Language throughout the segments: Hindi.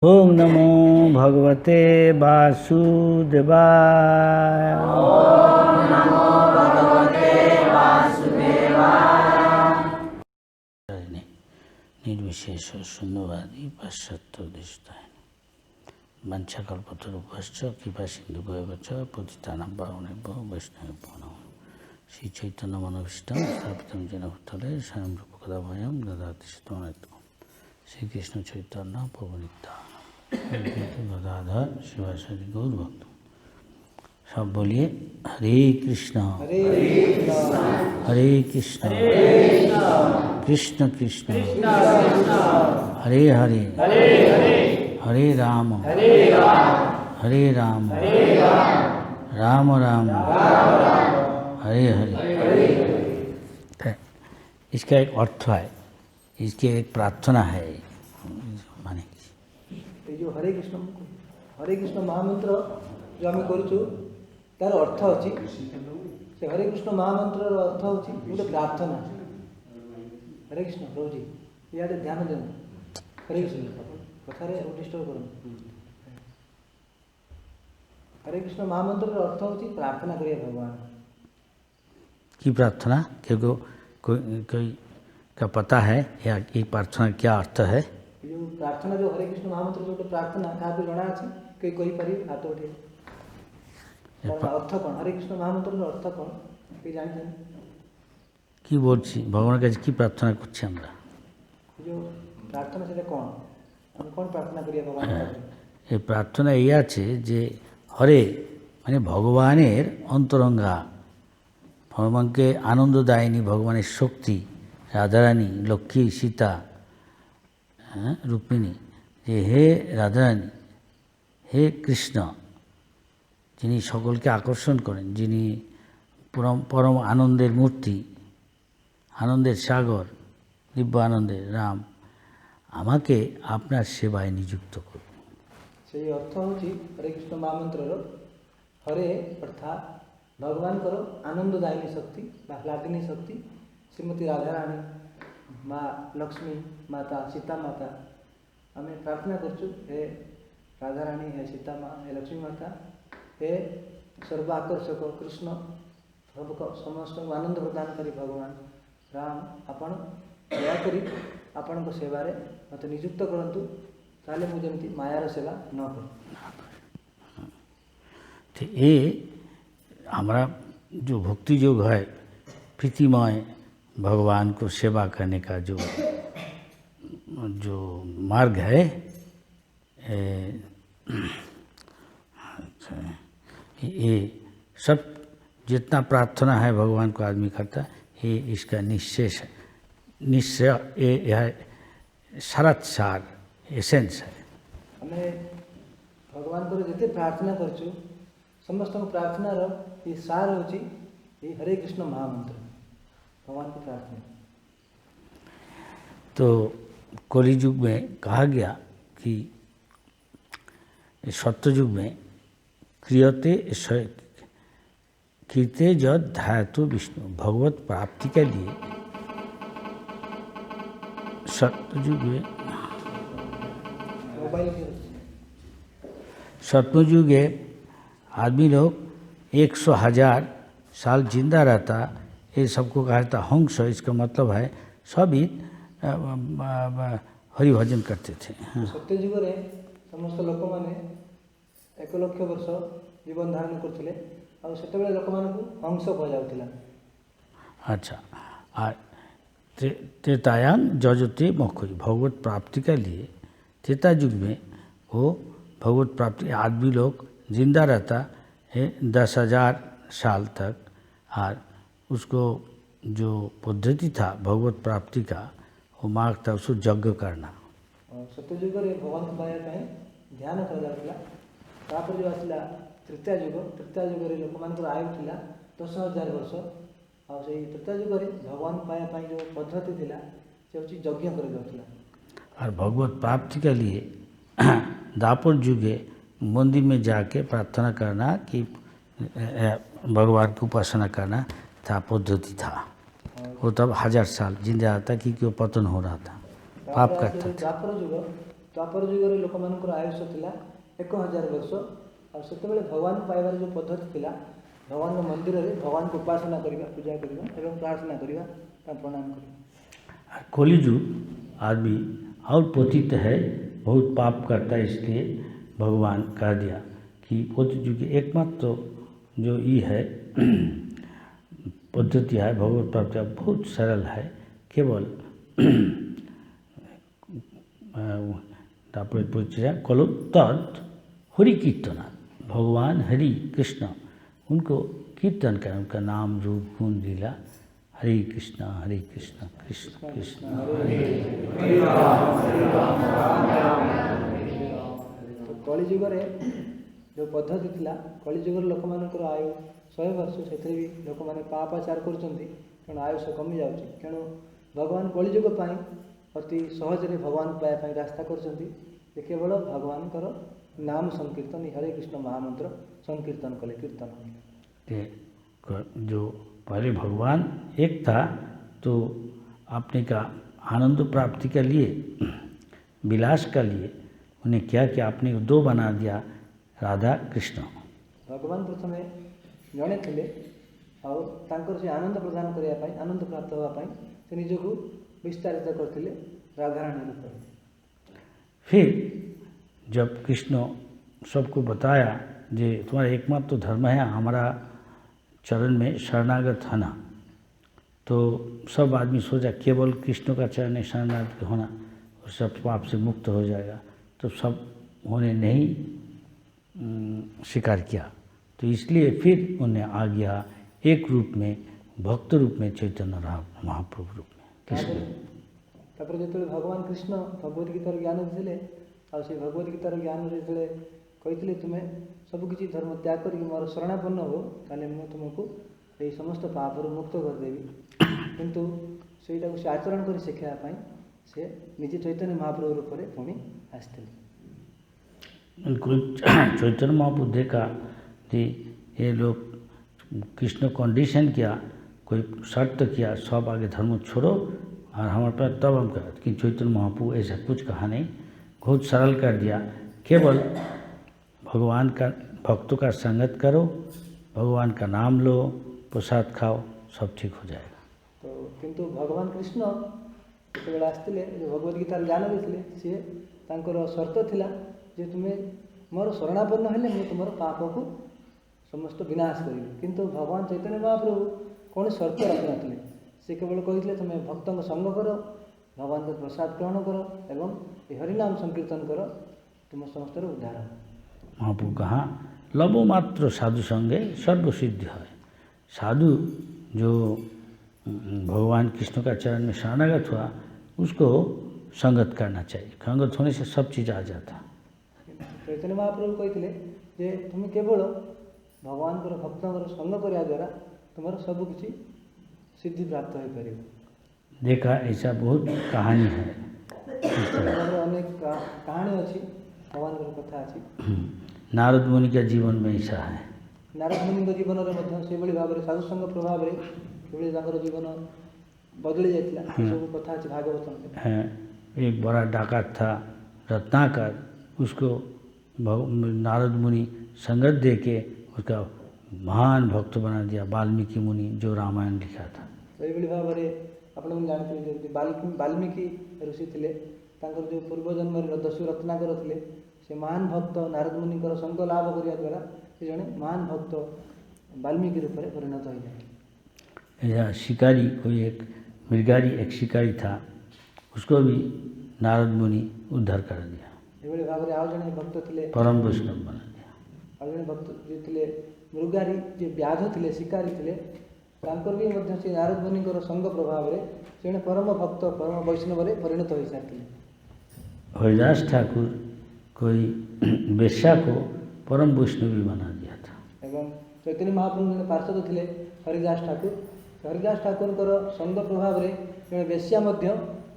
ओम नमो भगवते वासुदेवाय। ओम नमो भगवते वासुदेवाय। निर्विशेष शून्यवादी पाश्चात्य उद्दिष्टाय वंशाकल्पतरुभ्यश्च कृपा सिन्धुभ्येव च पतितानां पावनेभ्यो वैष्णवेभ्यो नमः। श्री चैतन्य मनोभीष्टं स्थापितं येन भूतले स्वयं रूपकदा भयं ददाति शीतोनित्यं। श्री कृष्ण चैतन्य प्रभु नित्यानंद गदाधर शिवासादि गौर भक्त। सब बोलिए हरे कृष्णा हरे कृष्णा कृष्ण कृष्ण हरे हरे हरे राम राम राम हरे हरे। इसका एक अर्थ है, इसकी एक प्रार्थना है। माने जो हरे कृष्ण महामंत्र जो आम करूँ तार अर्थ अच्छी से हरे कृष्ण महामंत्र अर्थ हूँ गोटे प्रार्थना। हरे कृष्ण प्रभु जी इे ध्यान देना। हरे कृष्ण कथार डिस्टर्ब कर। हरे कृष्ण महामंत्र अर्थ हूँ प्रार्थना करिए भगवान की प्रार्थना। क्योंकि कोई का पता है या ये प्रार्थना क्या अर्थ है? जो प्रार्थना जो हरे कृष्ण महामंत्र जो प्रार्थना क्या जना अच्छे कई कही पारि हाथ उठे अर्थ कौन? हरे कृष्ण महामंत्र अर्थ कौन कई जानी कि बोलছি ভগবানের কাছে কি প্রার্থনা করছি আমরা? जो प्रार्थना से कौन हम कौन प्रार्थना करिए भगवान? এই প্রার্থনা এই আছে যে হরে মানে ভগবানের অন্তরঙ্গা, ভগবানকে আনন্দদায়িনী ভগবানের শক্তি, রাধারানী লক্ষ্মী সীতা রুক্মিণী, যে হে রাধারানী হে কৃষ্ণ, যিনি সকলকে আকর্ষণ করেন, যিনি পরম আনন্দের মূর্তি, আনন্দের সাগর, দিব্য আনন্দের রাম, আমাকে আপনার সেবায় নিযুক্ত করুন। সেই অর্থ হচ্ছে হরে কৃষ্ণ মহামন্ত্রর হরে অর্থাৎ ভগবান আনন্দদায়িনী শক্তি বা হ্লাদিনী শক্তি শ্রীমতী রাধারানী মা লক্ষ্মী माता सीता माता आम प्रार्थना करचु हे राधाराणी हे सीता माँ हे लक्ष्मी माता हे सर्वाकर्षक कृष्ण समस्त आनंद प्रदान करी भगवान राम आपण दयाकोरी आपण सेवार मत नियुक्त करंतु ताले मुझे जमी मायार सेवा न करूँ। तो ये हमारा जो भक्ति योग है, प्रीतिमय भगवान को सेवा करने का जो मार्ग है, ये सब जितना प्रार्थना है भगवान को आदमी करता, ये इसका निश्चय ये है, सारा सार एसेंस है। हमें भगवान को जिते प्रार्थना करचु समस्त प्रार्थना ये सार होची ये हरे कृष्ण महामंत्र भगवान की प्रार्थना। तो कलियुग में कहा गया कि सत्ययुग में क्रियते कीर्ते जद ध्यातो विष्णु, भगवत प्राप्ति के लिए सतयुग में आदमी लोग 100,000 साल जिंदा रहता, ये सबको कहा था हंस। इसका मतलब है सभी हरि भजन करते थे। सत्ययुग रे समस्त लोक माने 1 लाख वर्ष जीवन धारण करते और से लोक मान हंस कहुला। अच्छा, और त्रेतायाम जजते मखुरी, भगवत प्राप्ति के लिए त्रेता युग में वो भगवत प्राप्ति आदमी लोग जिंदा रहता है 10,000 साल तक। और उसको जो पद्धति था भगवत प्राप्ति का वो मार्ग था, उसको यज्ञ करना। सत्ययुग रे भगवान को पाया ध्यान कर जो आसला तृतीय युग रे लोक मान आयु था 10,000 वर्ष और से तृतीय युग रे भगवान पाया जो पद्धति थिला से होची यज्ञ कर जाउतला। और भगवत प्राप्ति के लिए दापर युगे मंदिर में जाके प्रार्थना करना कि भगवान की उपासना करना था, पद्धति था। वो तब 1000 साल जिंदा था कि क्यों पतन हो रहा था, पाप करता था। द्वापर युग तो द्वापर जुगर लोक मानकर आयुष थिला 1000 वर्ष और से भगवान पाइबार जो पद्धति थिला भगवान मंदिर में भगवान को उपासना करवा पूजा करवा एवं प्रार्थना करवा प्रणाम करवा। कलिजुग आदमी और पतित है, बहुत पाप करता है, इसलिए भगवान कह दिया कि पतित की एकमात्र जो ये है पद्धति है भगवत प्राप्ति बहुत सरल है, केवल कलो तत् हरि कीर्तना, भगवान हरि कृष्ण उनको कीर्तन करें, उनका नाम रूप गुण लीला, हरे कृष्ण कृष्ण कृष्ण तो कलिजुगर जो पद्धति थिला कलिजुगर लोक मानकर आयु 100 वर्ष से भी लोक मैंने पापाचार कर आयुष कमी जाऊँगी तेणु भगवान कलिजुग अति सहज भगवान पाया रास्ता कर केवल भगवान नाम संकीर्तन हरे कृष्ण महामंत्र संकीर्तन कले कीर्तन जो पहले भगवान एक था तो आपने का आनंद प्राप्ति के लिए विलास के लिए उन्हें क्या कि आपने दो बना दिया राधा कृष्ण। भगवान प्रथम जड़े थे और से आनंद प्रदान करने आनंद प्राप्त होगापाई से निजक विस्तारित करते राधा रानी रूप। फिर जब कृष्ण सबको बताया जे तुम्हारा एकमात्र धर्म है हमारा चरण में शरणागत होना, तो सब आदमी सोचा केवल कृष्ण का चरण में शरणागत होना और सब पाप से मुक्त हो जाएगा, तो सब उन्हें नहीं स्वीकार किया। तो इसलिए फिर उन्हें आ गया एक रूप में भक्त रूप में चैतन्य महाप्रभु रूप में कृष्ण। जो भगवान कृष्ण भगवद गीतार ज्ञान देते और से भगवद गीतार ज्ञान जो कहते तुम्हें सबकि धर्म त्याग कर मोर शरणापन्न हो ताले मु तुमको ये समस्त पापर मुक्त करदेवी, किंतु से आचरण कर शिखापी से निजे चैतन्य महाप्रभु रूप में पुणी आसते। चैतन्य महाप्रभु देखा कि ये लोग कृष्ण कंडीशन किया, कोई शर्त किया सब आगे धर्म छोड़ो और हमारे पास तब हम कहा कि चैतन्य महाप्रभु ऐसा कुछ कहा नहीं, बहुत सरल कर दिया, केवल भगवान का भक्तों का संगत करो, भगवान का नाम लो, प्रसाद खाओ, सब ठीक हो जाएगा। तो किंतु भगवान कृष्ण जो आसते जो भगवद गीतार ज्ञान देते सी शर्त थिला जे तुम्हें मोर शरणापन्न हेले मुझे तुम पाप को समस्त विनाश करी, किंतु भगवान चैतन्य महाप्रभु कौन शर्त रखी नी, से केवल कहते तुम्हें भक्तों संग करो, भगवान का प्रसाद ग्रहण करो एवं हरिनाम संकीर्तन करो, तुम समस्त उद्धार हो। महाप्रभु कहा लबो मात्र साधु संगे सर्वसिद्धि है। साधु जो भगवान कृष्ण का चरण में शरणागत हुआ उसको संगत करना चाहिए, संगत होने से सब चीज़ आ जाता। चैतन्य महाप्रभु कहते जे तुम केवल भगवान को भक्तों संग करने द्वारा तुम्हारा सबकि सिद्धि प्राप्त हो पार। देखा ऐसा बहुत कहानी है, अनेक कहानी अच्छी भगवान कथा अच्छी। नारद मुनि का जीवन में ऐसा है, नारद मुनि जीवन में से भाव में साधुसंग प्रभाव में जीवन बदली जाता सब कथा अच्छी भागवत में। एक बड़ा डाकत था रत्नाकर, उसको नारद मुनि संगत दे के उसका महान भक्त बना दिया, वाल्मीकि मुनि जो रामायण लिखा था। तो ये भाव में अपने जानते वाल्मीकि ऋषि थे जो पूर्वजन्म दस्यु रत्नाकर थे से महान भक्त नारद मुनि संग लाभ करने द्वारा से जड़े महान भक्त वाल्मीकि रूप में परिणत हो जाए। ऐसा शिकारी कोई एक मृगारी एक शिकारी था, उसको भी नारद मुनि उद्धार कर दिया, ये भाव में आउ जड़े भक्त थे परम वैष्णव बना दिया। आउ जड़े भक्त जो थे मृगारी जो व्याध थे शिकारी थे भी नारद मुनि संग प्रभाव में से परम भक्त परम वैष्णव परिणत हो सारी। हरिदास ठाकुर कोई वेश्या को परम वैष्णवी बना दिया था। एवं चैतन्य महाप्रभु पार्षद थे हरिदास ठाकुर संग प्रभाव में जड़े वेश्या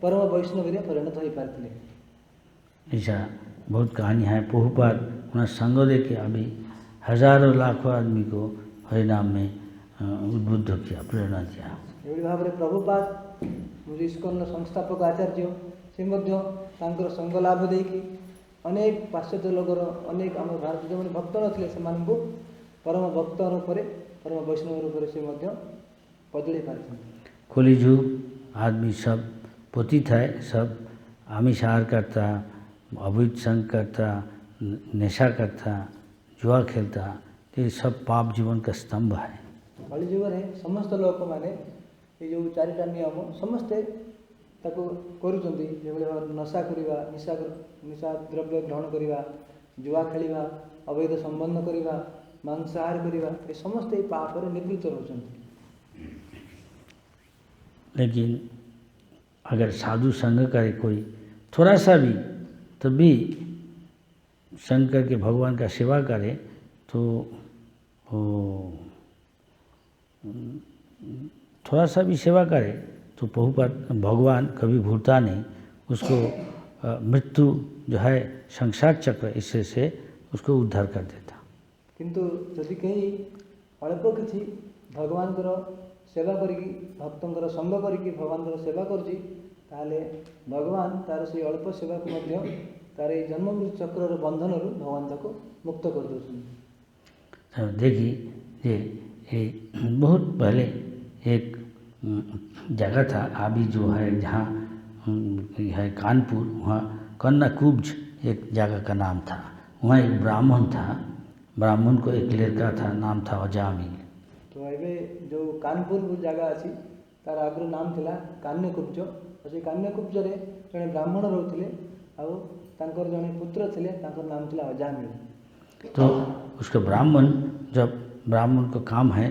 परम वैष्णवी परिणत हो पारे। ऐसा बहुत कहानी है। प्रभुपाद उन्हें संग दे के अभी हजारों लाखों आदमी को हरिनाम में उद्बुद्ध किया, प्रेरणा दिया। ये भाव में प्रभुपाद मुझे इस्कॉन संस्थापक आचार्य से ତାଙ୍କର ସଙ୍ଗ ଲାଭ ଦେଇକି ଅନେକ ପାଶ୍ଚାତ୍ୟ ଲୋକର ଅନେକ ଆମ ଭାରତ ଯେଉଁମାନେ ଭକ୍ତ ନଥିଲେ ସେମାନଙ୍କୁ ପରମ ଭକ୍ତ ରୂପରେ ପରମ ବୈଷ୍ଣବ ରୂପରେ ସେ ମଧ୍ୟ ବଦଳେଇ ପାରିଛନ୍ତି। कलिजुग आदमी सब पतित है, सब आमिषाहार करता, अवैध संग करता, नशा करता, जुआ खेलता, ये सब पाप जीवन का स्तंभ है। କଳିଯୁଗରେ ସମସ୍ତ ଲୋକମାନେ ଏ ଯେଉଁ ଚାରିଟା ନିୟମ ସମସ୍ତେ ତାକୁ କରୁଛନ୍ତି, ଯେଭଳି ଭାବରେ ନଶା କରିବା, ନିଶା ଦ୍ରବ୍ୟ ଗ୍ରହଣ କରିବା, ଜୁଆ ଖେଳିବା, ଅବୈଧ ସମ୍ବନ୍ଧ କରିବା, ମାଂସାହାର କରିବା, ଏ ସମସ୍ତେ ଏହି ପାପରେ ନିବୃତ୍ତ ରହୁଛନ୍ତି। लेकिन अगर साधु संग करे कोई थोड़ा सा भी, तभी संग करके भगवान का सेवा करे तो थोड़ा सा भी सेवा करे तो प्रभुपाद भगवान कभी भूलता नहीं, उसको मृत्यु जो है संसार चक्र इससे से उसको उद्धार कर देता। किंतु यदि कहीं अल्प किसी भगवानଙ୍କର सेवा करिकी भक्तଙ୍କର संग करिकी भगवानଙ୍କର सेवा କରୁଛି, ताले भगवान तार से अल्प सेवा को मध्य तार ये जन्म मृत्यु चक्रर बंधनरू भगवान ताको मुक्त कर देउछन्। देखिए ये बहुत पहले एक जगह था, अभी जो है जहाँ है कानपुर, वहाँ कन्नाकुब्ज एक जगह का नाम था। वहाँ एक ब्राह्मण था, ब्राह्मण को एक लड़का था, नाम था अजामिल। तो एबे जो कानपुर जगह अच्छी तार आग्र नाम थिला कान्यकुब्ज। से कान्यकुब्ज रे जने ब्राह्मण रहउथिले आ तांकर जने पुत्र थिले, तांकर नाम थिला अजामिल। तो उसका ब्राह्मण, जब ब्राह्मण का काम है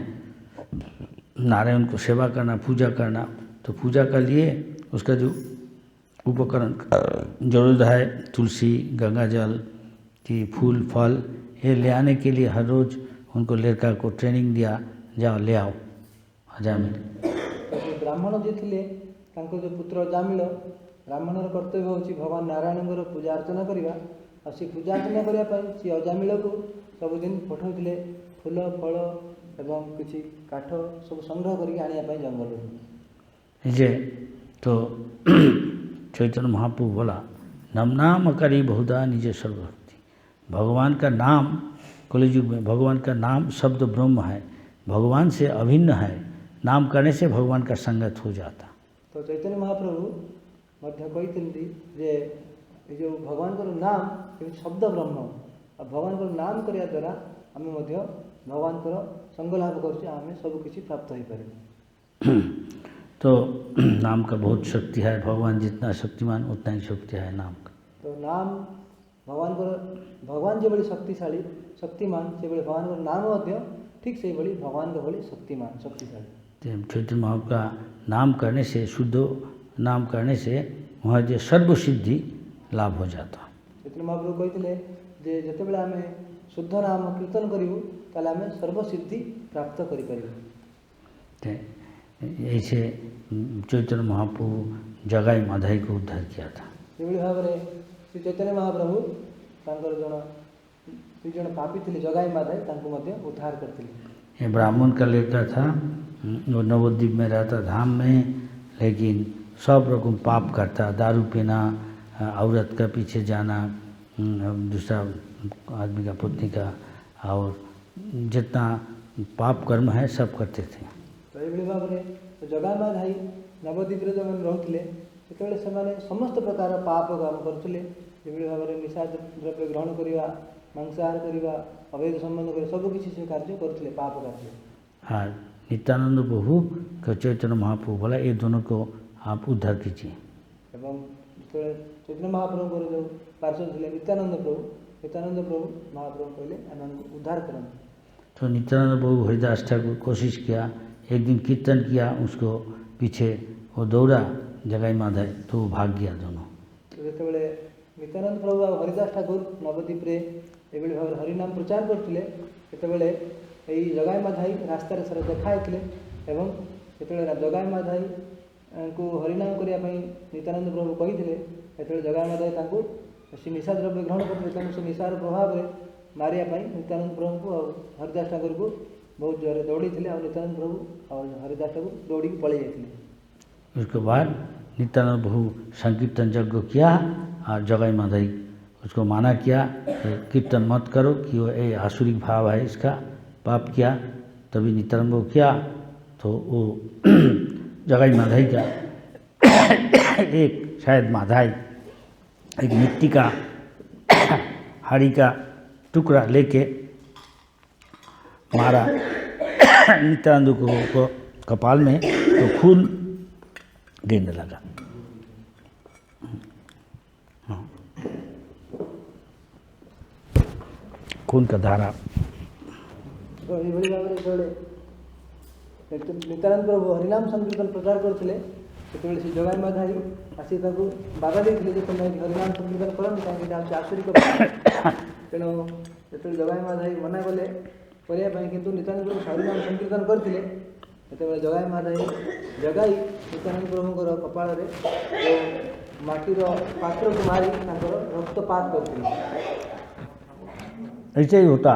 नारायण को सेवा करना, पूजा करना, तो पूजा के लिए उसका जो उपकरण जरूरत है, तुलसी, गंगा जल की फूल फल, ये ले आने के लिए हर रोज़ उनको लड़का को ट्रेनिंग दिया, जाओ ले आओ अजामिल। तो ब्राह्मण जी थिले, तांको जो पुत्र अजामिल, ब्राह्मणर कर्तव्य होची भगवान नारायणଙ୍କର पूजा अर्चना करिवा। आ से पूजा अर्चना करिया पई से अजामिल को सबुदिन पठाउथिले फूल फल एवं किसी काठ सब संग्रह करके आनिया पई जंगल। जे तो चैतन्य महाप्रभु बोला नम नाम करी बहुधा निजे सर्वभक्ति। भगवान का नाम कलियुग में, भगवान का नाम शब्द ब्रह्म है, भगवान से अभिन्न है, नाम करने से भगवान का संगत हो जाता। तो चैतन्य महाप्रभु मध्य कहते जे जो भगवान को नाम शब्द ब्रह्म, और भगवान को नाम करिया द्वारा आम भगवान को संग लाभ कर सब किसी प्राप्त हो पारे। तो नाम का बहुत शक्ति है, भगवान जितना शक्तिमान उतना ही शक्ति है नाम का। तो नाम भगवान को, भगवान जो बड़ी शक्तिशाली शक्तिमान से बड़े भगवान को नाम मध्य ठीक से बड़ी भगवान का बड़ी शक्तिमान शक्तिशाली। चैतन्य महाप्रभु का नाम करने से, शुद्ध नाम करने से वहाँ जो सर्व सिद्धि लाभ हो जाता। चैतन्य महाप्रभु कहते जे जिते बड़े आम शुद्ध नाम कीर्तन करूँ ताले आम सर्वसिद्धि प्राप्त करें। ऐसे चैतन्य महाप्रभु जगाई माधाई को उद्धार किया था। ये भाव में श्री चैतन्य महाप्रभु जन पापी थे जगाई माधाई उद्धार करते। ये ब्राह्मण का लड़का था, वो नवद्वीप में रहता धाम में, लेकिन सब रकम पाप करता, दारू पीना, औरत का पीछे जाना, दूसरा आदमी का पत्नी का, और जितना पाप कर्म है सब करते थे। तो ये भाव में जगाई माधाई नवद्वीप जो रोते से समस्त प्रकार पाप काम करुले। जो भाव में निशा द्रव्य ग्रहण करवा, मांसाहार करवा, अवैध संबंध कर सब किसी से कार्य करते पाप कार्य। हाँ, नित्यानंद प्रभु का चैतन्य महाप्रभु बोला ये दोनों को आप उद्धार कीजिए। एवं चैतन्य महाप्रभु को जो पार्षद थे नित्यानंद प्रभु महाप्रभु कहले उद्धार करें। तो नित्यानंद प्रभु हरिदास ठाकुर कोशिश किया, एक दिन कीर्तन किया, उसको पीछे वो दौड़ा जगाई माधाई, तो वो भाग गया दोनों। तो जो नित्यानंद प्रभु और हरिदास ठाकुर नवद्वीप रे भाव हरिनाम प्रचार करते यही जगाई माधाई रास्तार सारा देखाई एवं जो जगाई माधाई को हरिनाम करने नित्यानंद प्रभु कही जगाई माधाई से निशा द्रव्य ग्रहण करते से निशार प्रभाव में मारिया नित्यानंद प्रभु को और हरिदास ठाकुर को बहुत जोर दौड़ी थे। और नित्यानंद प्रभु और हरिदास ठाकुर दौड़ी पलि जाते। उसके बाद नित्यानंद प्रभु संकीर्तन यज्ञ किया और जगाई माधई उसको माना किया कीर्तन मत करो कि वो ये आसुरिक भाव है, इसका पाप किया। तभी नित्यानंद को किया तो वो जगाई माधई का एक शायद माधाई एक मिट्टी का हाड़ी का टुकड़ा लेके मारा नित्यानंद को कपाल में, तो खून गिरने लगा। खून का धारा। तो ଏଇଭଳି ଭାବରେ ଯେତେବେଳେ ନିତ୍ୟାନନ୍ଦ ପ୍ରଭୁ ହରିନାମ ସଂକୀର୍ତ୍ତନ ପ୍ରଚାର କରୁଥିଲେ ସେତେବେଳେ ସେ ଜଗାଇ ମାଧାଇ ଆସି ତାଙ୍କୁ ବାଧା ଦେଇଥିଲେ ଯେ ତୁମେ ହରିନାମ ସଂକୀର୍ତ୍ତନ କରନି, କାହିଁକି ଏଇଟା ହେଉଛି ଆସୁରିକ ଭାବ। ତେଣୁ ଯେତେବେଳେ ଜଗାଇ ମାଧାଇ ମନା କଲେ କରିବା ପାଇଁ, କିନ୍ତୁ ନିତ୍ୟାନନ୍ଦ ପ୍ରଭୁ ହରିନାମ ସଂକୀର୍ତ୍ତନ କରିଥିଲେ, ସେତେବେଳେ ଜଗାଇ ମାଧାଇ ଜଗାଇ ନିତ୍ୟାନନ୍ଦ ପ୍ରଭୁଙ୍କର କପାଳରେ ମାଟିର ପାତ୍ରକୁ ମାରି ତାଙ୍କର ରକ୍ତପାତ କରିଥିଲେ। ऐसे ही होता,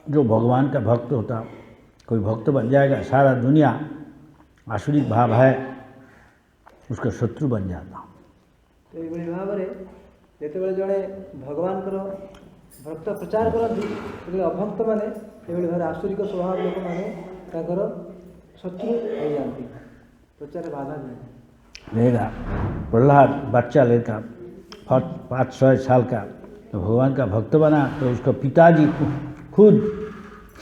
जो भगवान का भक्त होता, कोई भक्त बन जाएगा, सारा दुनिया आसुरिक भाव है उसका शत्रु बन जाता। तो ये भाव रे ଯେତେବେଳେ ଜଣେ ଭଗବାନଙ୍କର ଭକ୍ତ ପ୍ରଚାର କରନ୍ତି, ସେତେବେଳେ ଅଭକ୍ତ ମାନେ ଏଭଳି ଭାବରେ ଆସୁରିକ ସ୍ୱଭାବ ଲୋକମାନେ ତାଙ୍କର ଶତ୍ରୁ ହୋଇଯାଆନ୍ତି, ପ୍ରଚାରରେ ବାଧା ଦିଅନ୍ତି। रहेगा प्रहलाद बच्चा लड़का 500 साल का, तो भगवान का भक्त बना, तो उसका पिताजी खुद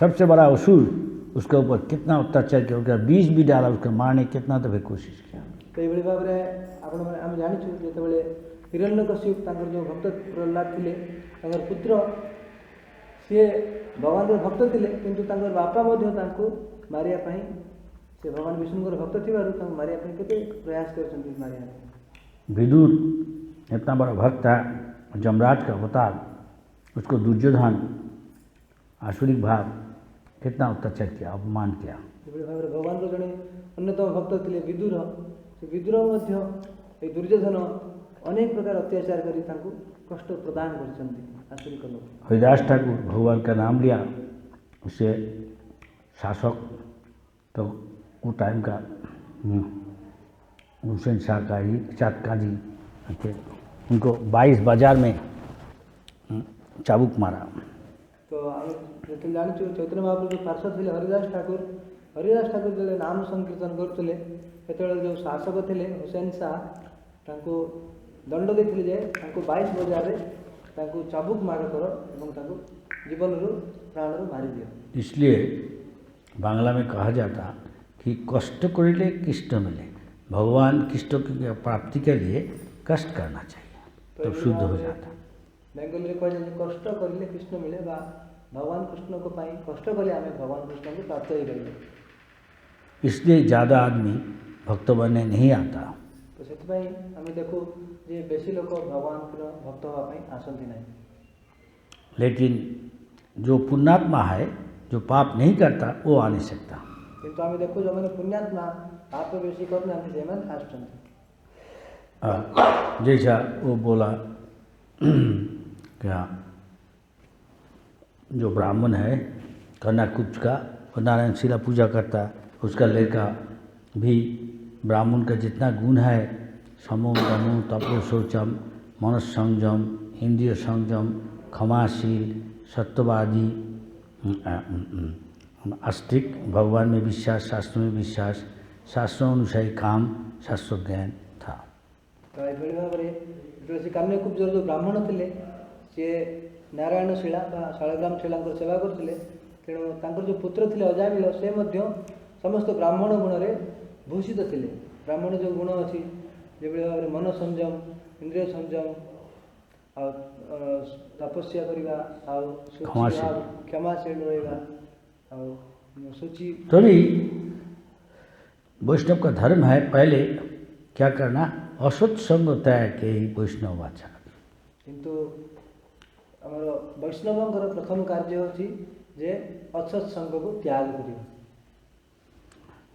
सबसे बड़ा असुर उसके ऊपर कितना अत्याचार किया, उसका बीज भी डाला, उसका मारने कितना तो भी कोशिश किया। तो ये भाव में आम जाचु जो हिरण्यकश्यप तांकर जो भक्त प्रहलाद थे, तांकर पुत्र सी भगवान भक्त थे, किंतु तांकर बापा मारिया पाई, से भगवान विष्णुकर भक्त थी मारिया केते प्रयास कर मारिया। विदुर इतना बड़ा भक्त था, जमराज का अवतार, उसको दुर्योधन आसुरिक भाव कितना अत्याचार किया, अपमान किया। भाव भगवान को जड़े अन्यतम भक्त थे विदुर, से विदुर दुर्योधन अनेक प्रकार अत्याचार करी कष्ट प्रदान कर। हरिदास ठाकुर भगवान का नाम लिया, उससे शासक तो वो टाइम का हुसैन शाह का ही चाँदकाजी थे, उनको 22 बाजार में चाबुक मारा। तो जो जाचु चैतन्य महाप्रभु पार्षद थे हरिदास ठाकुर जो नाम संकीर्तन करते, जो शासक थे हुसैन शाह दंड देते जे 22 बजार चाबुक मार कर जीवन प्राण मारी दियो। इसलिए बांग्ला में कहा जाता कि कष्ट करिले कृष्ण मिले, भगवान कृष्ण की प्राप्ति के लिए कष्ट करना चाहिए, तब शुद्ध हो जाता। बेंगल में कह कष्ट करिले कृष्ण मिले, भगवान कृष्ण को पाई कष्ट कले आम भगवान कृष्ण को प्राप्त हो गए। इसलिए ज़्यादा आदमी भक्त बनने नहीं आता। तो से आम देखू जे बेसी लोग भगवान भक्त होगापी आसती ना, लेकिन जो पुण्यात्मा है, जो पाप नहीं करता, वो आ नहीं सकता। किंतु आम देखू जो मैंने पुण्यात्मा पाप बेसी करना आस, जैसा वो बोला क्या, जो ब्राह्मण है कर्णाकुब्ज का, वो नारायण शिला पूजा करता, उसका लड़का भी ब्राह्मण का जितना गुण है, समो दमो तपो शौचम मनस संयम इंद्रिय संयम क्षमाशील सत्यवादी आस्तिक, भगवान में विश्वास, शास्त्रों में विश्वास, शास्त्रों अनुसारी काम, शास्त्र ज्ञान था। तो ये भाव में जो काम्यकुब्जर जो ब्राह्मण थे सी नारायण शिला शालग्राम शिला सेवा करते, तेणु तांकर जो पुत्र थे अजामिल से समस्त ब्राह्मण गुण में भूषित थे। ब्राह्मण जो गुण अच्छी जो भाव में मन संयम इंद्रिय संयम तपस्या करवा क्षमाशील रहा सूची। तभी वैष्णव का धर्म है पहले क्या करना, असत संग त्याग के ही वैष्णव आचार। किंतु आमर वैष्णवंकर प्रथम कार्य होची जे असत संग को त्याग करियो।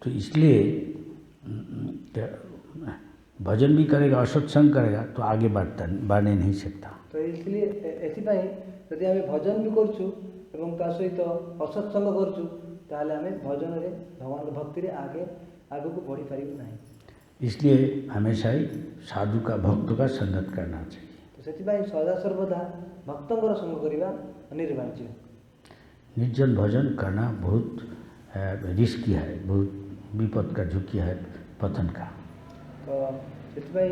तो इसलिए भजन भी करेगा, असत्संग करेगा तो आगे बढ़ने नहीं सकता। तो इसलिए एथिपाई यदि आम भजन भी करछु एवं ता सहित असत्संग करछु ताले आम भजन रे भगवान भक्ति रे आगे को बढ़ी पारिबु नहीं। इसलिए हमेशा ही साधु का भक्त का संगत करना चाहिए। ସେଥିପାଇଁ ସଦା ସର୍ବଦା ଭକ୍ତଙ୍କର ସଙ୍ଗ କରିବା ଅନିବାର୍ଯ୍ୟ। निर्जन भजन करना बहुत रिस्की है, बहुत विपद का झुकी है पतन का। ତ ସେଥିପାଇଁ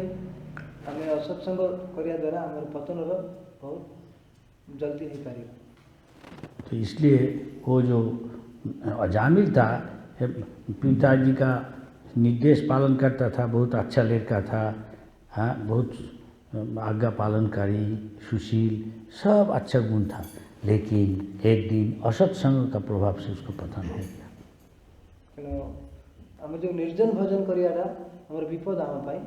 ଆମେ ଅସତ୍ସଙ୍ଗ କରିବା ଦ୍ୱାରା ଆମର ପତନର ବହୁତ ଜଲ୍ଦି ହେଇପାରିବ। तो इसलिए वो जो अजामिल था पिताजी का निर्देश पालन करता था, बहुत अच्छा लड़का था, हाँ, बहुत आज्ञा पालनकारी, सुशील, सब अच्छा गुण था। लेकिन एक दिन असत्संग का प्रभाव से उसको पतन हो गया। ତେଣୁ ଆମେ ଯେଉଁ ନିର୍ଜନ ଭଜନ କରିବାଟା ଆମର ବିପଦ ଆମ ପାଇଁ,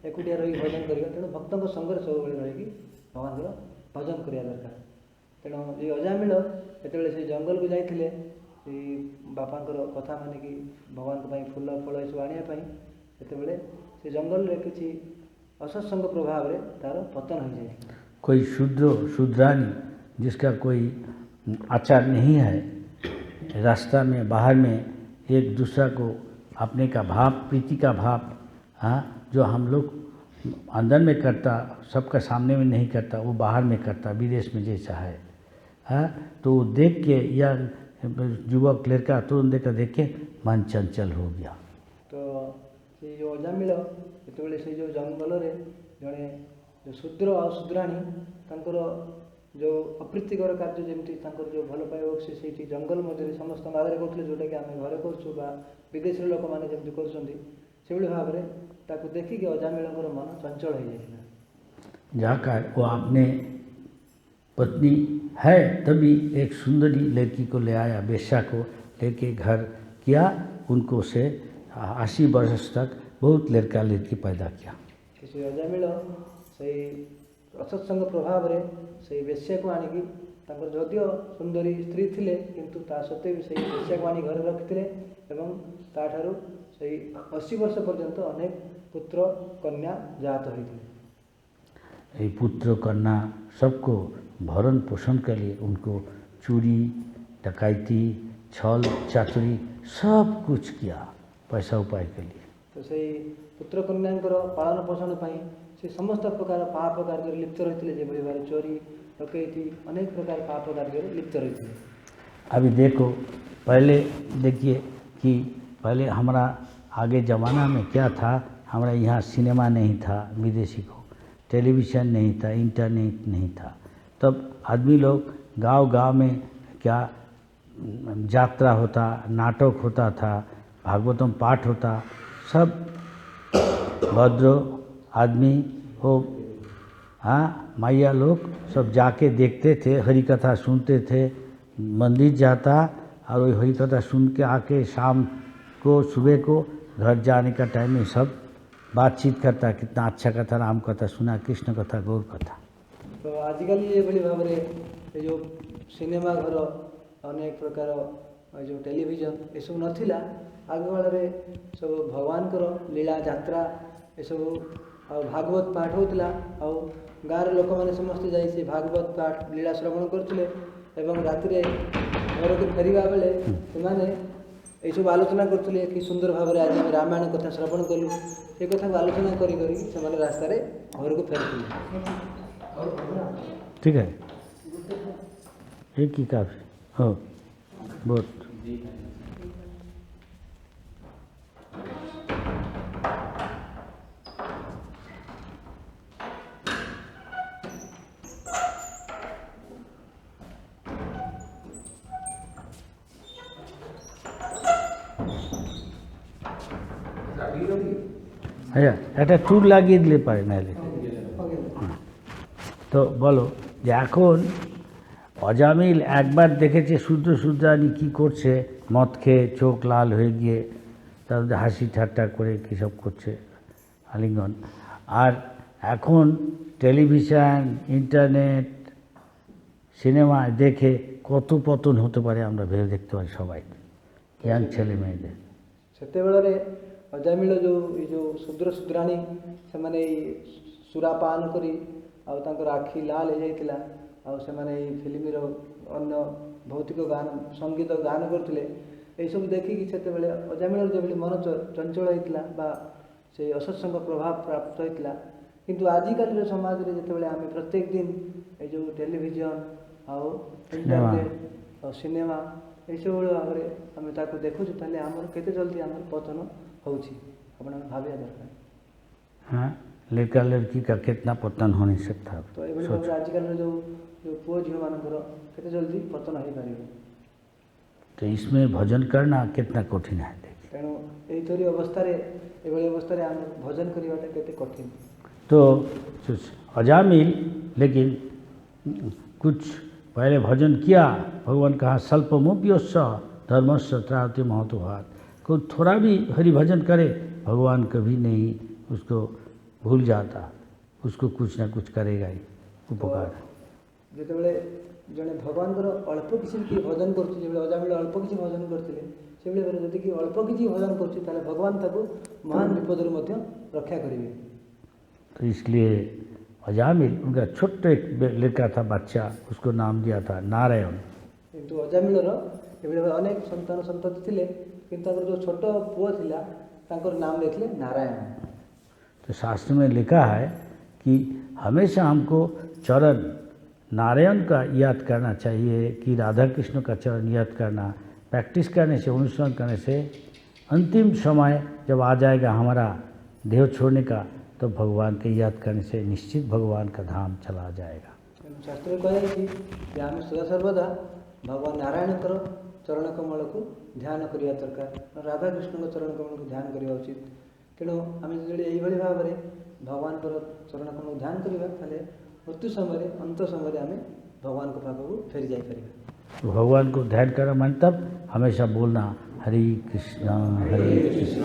ଏକୁଟିଆ ରହି ଭଜନ କରିବା। ତେଣୁ ଭକ୍ତଙ୍କ ସଙ୍ଗରେ ସବୁବେଳେ ରହିକି ଭଗବାନଙ୍କର ଭଜନ କରିବା ଦରକାର। ତେଣୁ ଏ ଅଜାମିଳ ଯେତେବେଳେ ସେ ଜଙ୍ଗଲକୁ ଯାଇଥିଲେ ସେଇ ବାପାଙ୍କର କଥା ମାନିକି ଭଗବାନଙ୍କ ପାଇଁ ଫୁଲ ଫଳ ଏସବୁ ଆଣିବା ପାଇଁ, ସେତେବେଳେ ସେ ଜଙ୍ଗଲରେ କିଛି असत्संग प्रभाव रे तार पतन हो जाए। कोई शूद्रानी जिसका कोई आचार नहीं है, रास्ता में बाहर में एक दूसरा को अपने का भाव, प्रीति का भाव, हाँ, जो हम लोग अंदर में करता, सबका सामने में नहीं करता, वो बाहर में करता, विदेश में जैसा है, हाँ, तो वो देख के या युवक लड़का तुरंत देख के मन चंचल हो गया। तो ये जो अजामिल ଯେତେବେଳେ ସେଇ ଯେଉଁ ଜଙ୍ଗଲରେ ଜଣେ ଶୂଦ୍ର ଆଉ ଶୂଦ୍ରାଣୀ ତାଙ୍କର ଯେଉଁ ଅପ୍ରୀତିକର କାର୍ଯ୍ୟ, ଯେମିତି ତାଙ୍କର ଯେଉଁ ଭଲ ପାଇବା ସେ ସେଇଠି ଜଙ୍ଗଲ ମଧ୍ୟରେ ସମସ୍ତଙ୍କ ଆଗରେ କରୁଥିଲେ, ଯେଉଁଟାକି ଆମେ ଘରେ କରୁଛୁ ବା ବିଦେଶର ଲୋକମାନେ ଯେମିତି କରୁଛନ୍ତି, ସେଭଳି ଭାବରେ ତାକୁ ଦେଖିକି ଅଜାମିଳଙ୍କର ମନ ଚଞ୍ଚଳ ହେଇଯାଇଥିଲା। जाकर वो अपने पत्नी है तभी एक सुंदरी लड़की को ले आया, बेश्या को लेके घर किया, उनको से 80 वर्ष तक बहुत लड़का लड़की पैदा किया। से अजामिल से असत्संग प्रभाव रे से बेश्या को आनिकी तांकर जदियो सुंदरी स्त्री थिले, किंतु ता सत्वे भी से बेश्या को आनी घर रखिथिले एवं ता ठारू से 80 वर्ष पर्यंत अनेक पुत्र कन्या जात होइथिले। ये पुत्र कन्या सबको भरण पोषण के लिए उनको चोरी डकैती छल चातुरी सब कुछ किया पैसा उपाय के लिए। तो से पुत्र कन्यांकर पालन पोषण पाई से समस्त प्रकार पाप कार्य लिप्त रही, जो भाई चोरी डकैती अनेक प्रकार पाप कार्य लिप्त रही। अभी देखो, पहले देखिए कि पहले हमारा आगे ज़माना में क्या था, हमारा यहाँ सिनेमा नहीं था, विदेशी को टेलीविज़न नहीं था, इंटरनेट नहीं था, तब आदमी लोग गांव-गांव में क्या यात्रा होता, नाटक होता था, भागवतम पाठ होता, सब भद्र आदमी हो, हाँ, माइया लोग सब जाके देखते थे, हरि कथा सुनते थे, मंदिर जाता और वही हरि कथा सुन के आके शाम को सुबह को घर जाने का टाइम में सब बातचीत करता, कितना अच्छा कथा, राम कथा सुना, कृष्ण कथा, गौर कथा। तो आजकल ये बड़ी भाव में जो सिनेमा घर अनेक प्रकार जो टेलीविजन ये सब नथिला, आग काल सब भगवान लीला यात्रा ये सब भागवत पाठ होता, गाँव लोक मैंने समस्ते जाई भागवत पाठ लीला श्रवण करते, राति घर को फेरवा बेले ये सब आलोचना करते कि सुंदर भाव में आज रामायण कथा श्रवण कलु, ये कथा को आलोचना करी रास्ता घर को फेरते। ठीक है, एक ही काफी हो बहुत। আচ্ছা, একটা ট্যুর লাগিয়ে দিলে পারে নাহলে। তো বলো যে এখন অজামিল একবার দেখেছে শূদ্রানী কী করছে, মদ খেয়ে চোখ লাল হয়ে গিয়ে তাদের হাসি ঠাট্টা করে কী সব করছে আলিঙ্গন, আর এখন টেলিভিশন ইন্টারনেট সিনেমায় দেখে কত পতন হতে পারে আমরা ভেবে দেখতে পারি সবাই, ইয়াং ছেলে মেয়েদের। ସେତେବେଳେ ଅଜାମିଳ ଯେଉଁ ଶୂଦ୍ର ଶୂଦ୍ରାଣୀ ସେମାନେ ସୁରା ପାନ କରି ଆଉ ତାଙ୍କର ଆଖି ଲାଲ ହେଇଯାଇଥିଲା, ଆଉ ସେମାନେ ଏଇ ଫିଲ୍ମର ଅନ୍ୟ ଭୌତିକ ଗାନ ସଙ୍ଗୀତ ଗାନ କରୁଥିଲେ, ଏଇସବୁ ଦେଖିକି ସେତେବେଳେ ଅଜାମିଳର ଯେଭଳି ମନ ଚଞ୍ଚଳ ହେଇଥିଲା ବା ସେ ଅସତ୍ସଙ୍ଗ ପ୍ରଭାବ ପ୍ରାପ୍ତ ହେଇଥିଲା, किंतु आजिकल समाज रे जेतेबेले आमे प्रत्येक दिन ए जो टेलीविजन आउ इंटरनेट और सिनेमा ए सब भाव में आम ताको देखु ताले हमर केते जल्दी हमर पतन होउछि अपन भाबिया दरकार। हाँ, लड़का लड़की का कितना पतन हो नहीं सकता। तो ये भाव आजिकल जो जो पुओ झियो मानकर केते जल्दी पतन हो पारिबो। तो इसमें भजन करना कितना कठिन है देखिए। तेणु यही अवस्था आम भजन करवाटा केते कठिन। तो अजामिल लेकिन कुछ पहले भजन किया, भगवान कहा स्वल्पमोप्योस्स धर्मस्य त्रायते महतोहात, कोई थोड़ा भी हरि भजन करे भगवान कभी नहीं उसको भूल जाता, उसको कुछ ना कुछ करेगा ही उपकार। जितेबाला जड़े भगवान अल्प किसी भजन कर अजामिल अल्प किसी भजन करते जदि अल्प किसी भजन कर भगवान ताको महान विपद रक्षा करेंगे। तो इसलिए अजामिल उनका छोटा एक लड़का था बच्चा, उसको नाम दिया था नारायण। किंतु अजामिल अनेक संतान संतति थिले किंतु जो छोट पुओ थिला तांकर नाम लिखले नारायण। तो शास्त्र में लिखा है कि हमेशा हमको चरण नारायण का याद करना चाहिए, कि राधा कृष्ण का चरण याद करना, प्रैक्टिस करने से, अनुसरण करने से अंतिम समय जब आ जाएगा हमारा देह छोड़ने का, तो भगवान के याद करने से निश्चित भगवान का धाम चला जाएगा। शास्त्र में कहे कि आम सदा सर्वदा भगवान नारायण चरण कमल को ध्यान करने दरकार, राधा कृष्ण चरण कमल को ध्यान करने उचित। तेणु आम जो यही भाव में भगवान चरण कमल ध्यान करवा मृत्यु समय अंत समय आम भगवान को पाखक फेरी जापर। भगवान को ध्यान करना मतलब हमेशा बोलना हरे कृष्णा कृष्ण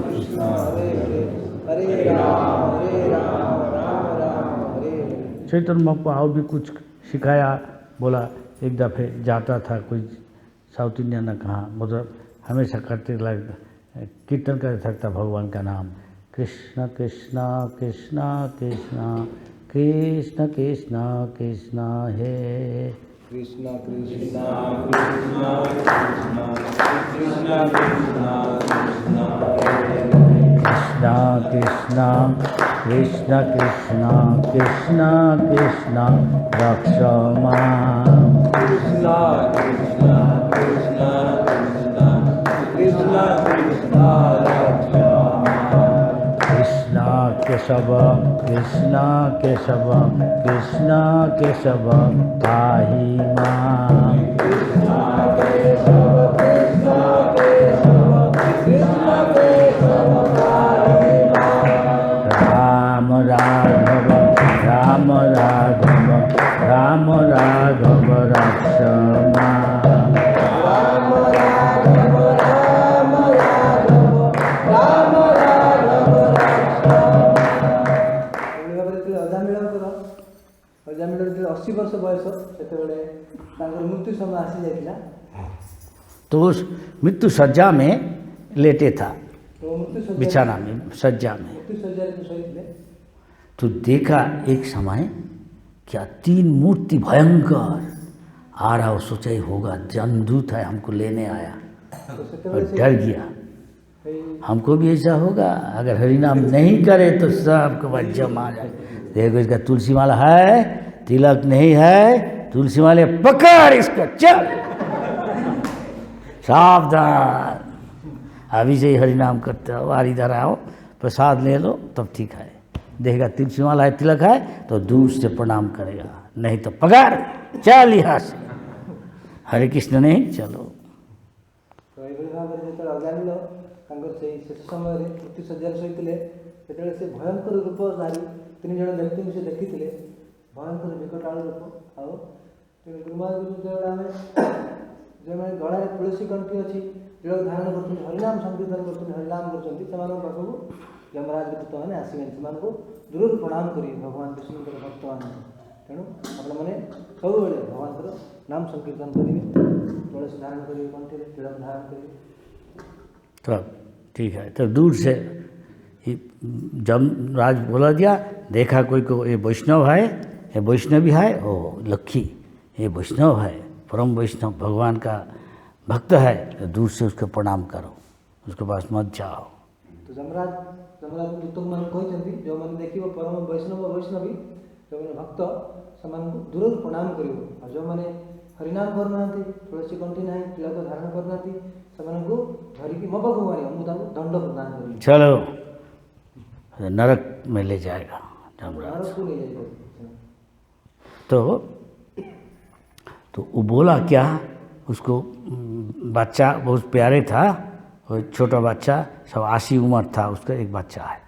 कृष्ण हरे हरे हरे राम राम राम हरे हरे। चैतन्य महाप्रभु और भी कुछ सिखाया, बोला एक दफ़े जाता था कोई साउथ इंडिया ने कहा, मतलब हमेशा करते लग कीर्तन कर सकता भगवान का नाम, कृष्ण कृष्ण कृष्ण कृष्ण कृष्ण कृष्ण कृष्ण हे कृष्ण कृष्ण कृष्ण कृष्ण कृष्ण कृष्ण कृष्ण कृष्ण रक्ष मां, कृष्ण कृष्ण कृष्ण कृष्ण कृष्ण रक्ष मां, कृष्ण केशव कृष्ण केशव कृष्ण केशव पाहि मां, राम राघव राम राघव राम राघव रक्ष मां, अजामिल 80 वर्ष बयस से मृत्यु समय आसी जाता। तो उस मृत्यु सज्जा में लेटे था, तो मृत्यु बिछाना में सज्जा में, मृत्यु सज्जा शहीद तो देखा एक समय क्या 3 मूर्ति भयंकर आ रहा हो, सोचा ही होगा जमदूत है हमको लेने आया, और डर गया हमको भी ऐसा होगा अगर हरिनाम नहीं करे तो सबको बाद जम आ जाए। देखो इसका तुलसी माला है, तिलक नहीं है, तुलसी माले पकड़ इसको चल, सावधान, अभी से ही हरिनाम करते हो, और इधर आओ प्रसाद ले लो तब ठीक है। देखेगा तुलसी माला है, तिलक है तो दूर से प्रणाम करेगा, नहीं तो पकड़ चल यहाँ से, हरे कृष्ण नहीं चलो। शेष समय मृत्यु सज्जा शहीद से भयंकर रूप धारी 3 जन व्यक्ति से देखी भयंकर विकटाल रूप आउ गुरुमा गुरु आम जो गला तुलसी कंठी अच्छी जो धारण कर हरिनाम संकीर्तन कर हरिनाम कर यमराज दूत मैंने आसवे से दूर प्रणाम करेंगे भगवान विष्णु भक्त मान। तेणु आपण मैंने सब भगवान नाम संकीर्तन करेंगे, तुलसी धारण करेंगे, कंठी तिलक धारण करेंगे। तो ठीक है, तो दूर से जमराज बोला दिया, देखा कोई को ये वैष्णव है, ये वैष्णवी है, ओ लक्ष्मी ये वैष्णव है, परम वैष्णव भगवान का भक्त है, तो दूर से उसको प्रणाम करो, उसके पास मत जाओ। तो जमराज ଯମରାଜ ଦୂତମାନେ କହିଛନ୍ତି ଯେଉଁମାନେ ଦେଖିବ ପରମ ବୈଷ୍ଣବୀ ଯେଉଁମାନେ ଭକ୍ତ ସେମାନଙ୍କୁ ଦୂରରୁ ପ୍ରଣାମ କରିବ, ଆଉ ଯେଉଁମାନେ ହରିନାମ କରୁନାହାନ୍ତି, ତୁଳସୀ କଣ୍ଠି ନାହିଁ, ତିଳକ ଧାରଣ କରୁନାହାନ୍ତି, ସେମାନଙ୍କୁ ଧରିକି ମୋ ପାଖକୁ ଆଣିବ, ମୁଁ ତାଙ୍କୁ दंड प्रदान करेंगे। चलो नरक में ले जाएगा यमराज। नरक को ले जाएगा। तो वो बोला क्या, उसको बच्चा बहुत प्यारे था, वो छोटा बच्चा, 80 उम्र था उसका, एक बच्चा है,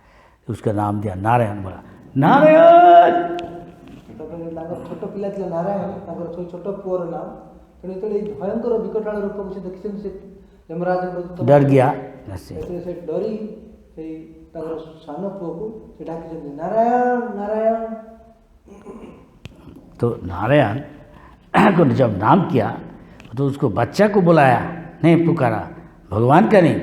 उसका नाम दिया नारायण। बोला नारायण, छोट पिला थिला नारायण, छोट पुअर नाम, तेणु जो भयंकर विकटाल रूप को से देखते से यमराज डर गया, से डरी से सान पुओ को से डाकी नारायण नारायण। तो नारायण को जब नाम किया तो उसको बच्चा को बुलाया, नहीं पुकारा, भगवान का नहीं,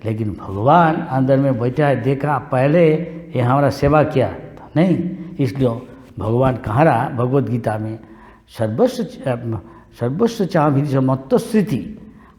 लेकिन भगवान अंदर में बैठा है, देखा पहले ये हमारा सेवा किया था नहीं, इसलिए भगवान कहाँ रहा भगवद गीता में, सर्वस्व चाभिर्ज मत्तस्मृति,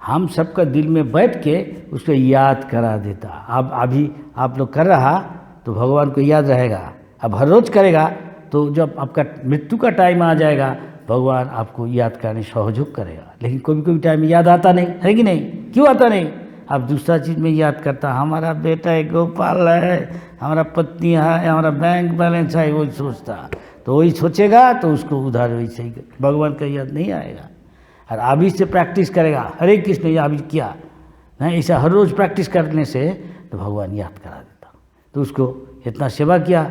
हम सबका दिल में बैठ के उसको याद करा देता। अब अभी आप लोग कर रहा तो भगवान को याद रहेगा, अब हर रोज करेगा तो जब आपका मृत्यु का टाइम आ जाएगा भगवान आपको याद करने सहयोग करेगा। लेकिन कभी कभी टाइम याद आता नहीं है कि नहीं, क्यों आता नहीं, आप दूसरा चीज़ में याद करता, हमारा बेटा है, गोपाल है, हमारा पत्नी है, हमारा बैंक बैलेंस है, वही सोचता, तो वही सोचेगा तो उसको उधार वही सही, भगवान का याद नहीं आएगा। और अभी से प्रैक्टिस करेगा, हरे कृष्ण ये अभी किया नहीं, ऐसा हर रोज़ प्रैक्टिस करने से तो भगवान याद करा देता। तो उसको इतना सेवा किया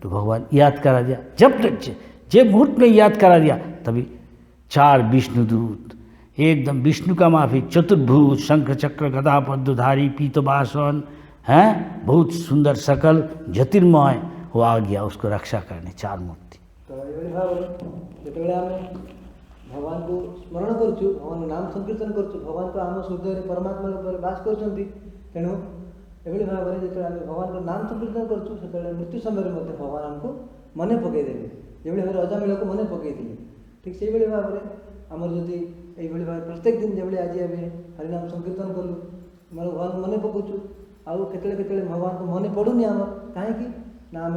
तो भगवान याद करा दिया, जब मुहूर्त में याद करा दिया तभी 4 विष्णुदूत एकदम विष्णु का माफी, चतुर्भुज, शंख चक्र गदा पद्मधारी, पीतवासन हैं, बहुत सुंदर सकल ज्योतिर्मय, वो आ गया उसको रक्षा करने, 4 मूर्ति। तो ये भाव जो आम भगवान को स्मरण करूँ, भगवान नाम संकीर्तन करूँ, भगवान को आम हृदय परमात्मा रूप बास कर, तेणु ये भाव में जो भगवान को नाम संकीर्तन करूँ से मृत्यु समय भगवान आमको मन पकईदेवे, जो भाव अजामिल को मन पकई, ठीक से भाव में आमर जदि ये भाव प्रत्येक दिन जो आज हरिनाम संकीर्तन कलु मोर भगवान मन पकाचु, आउ केतले भगवान को मन पड़ूनी आम कहीं ना आम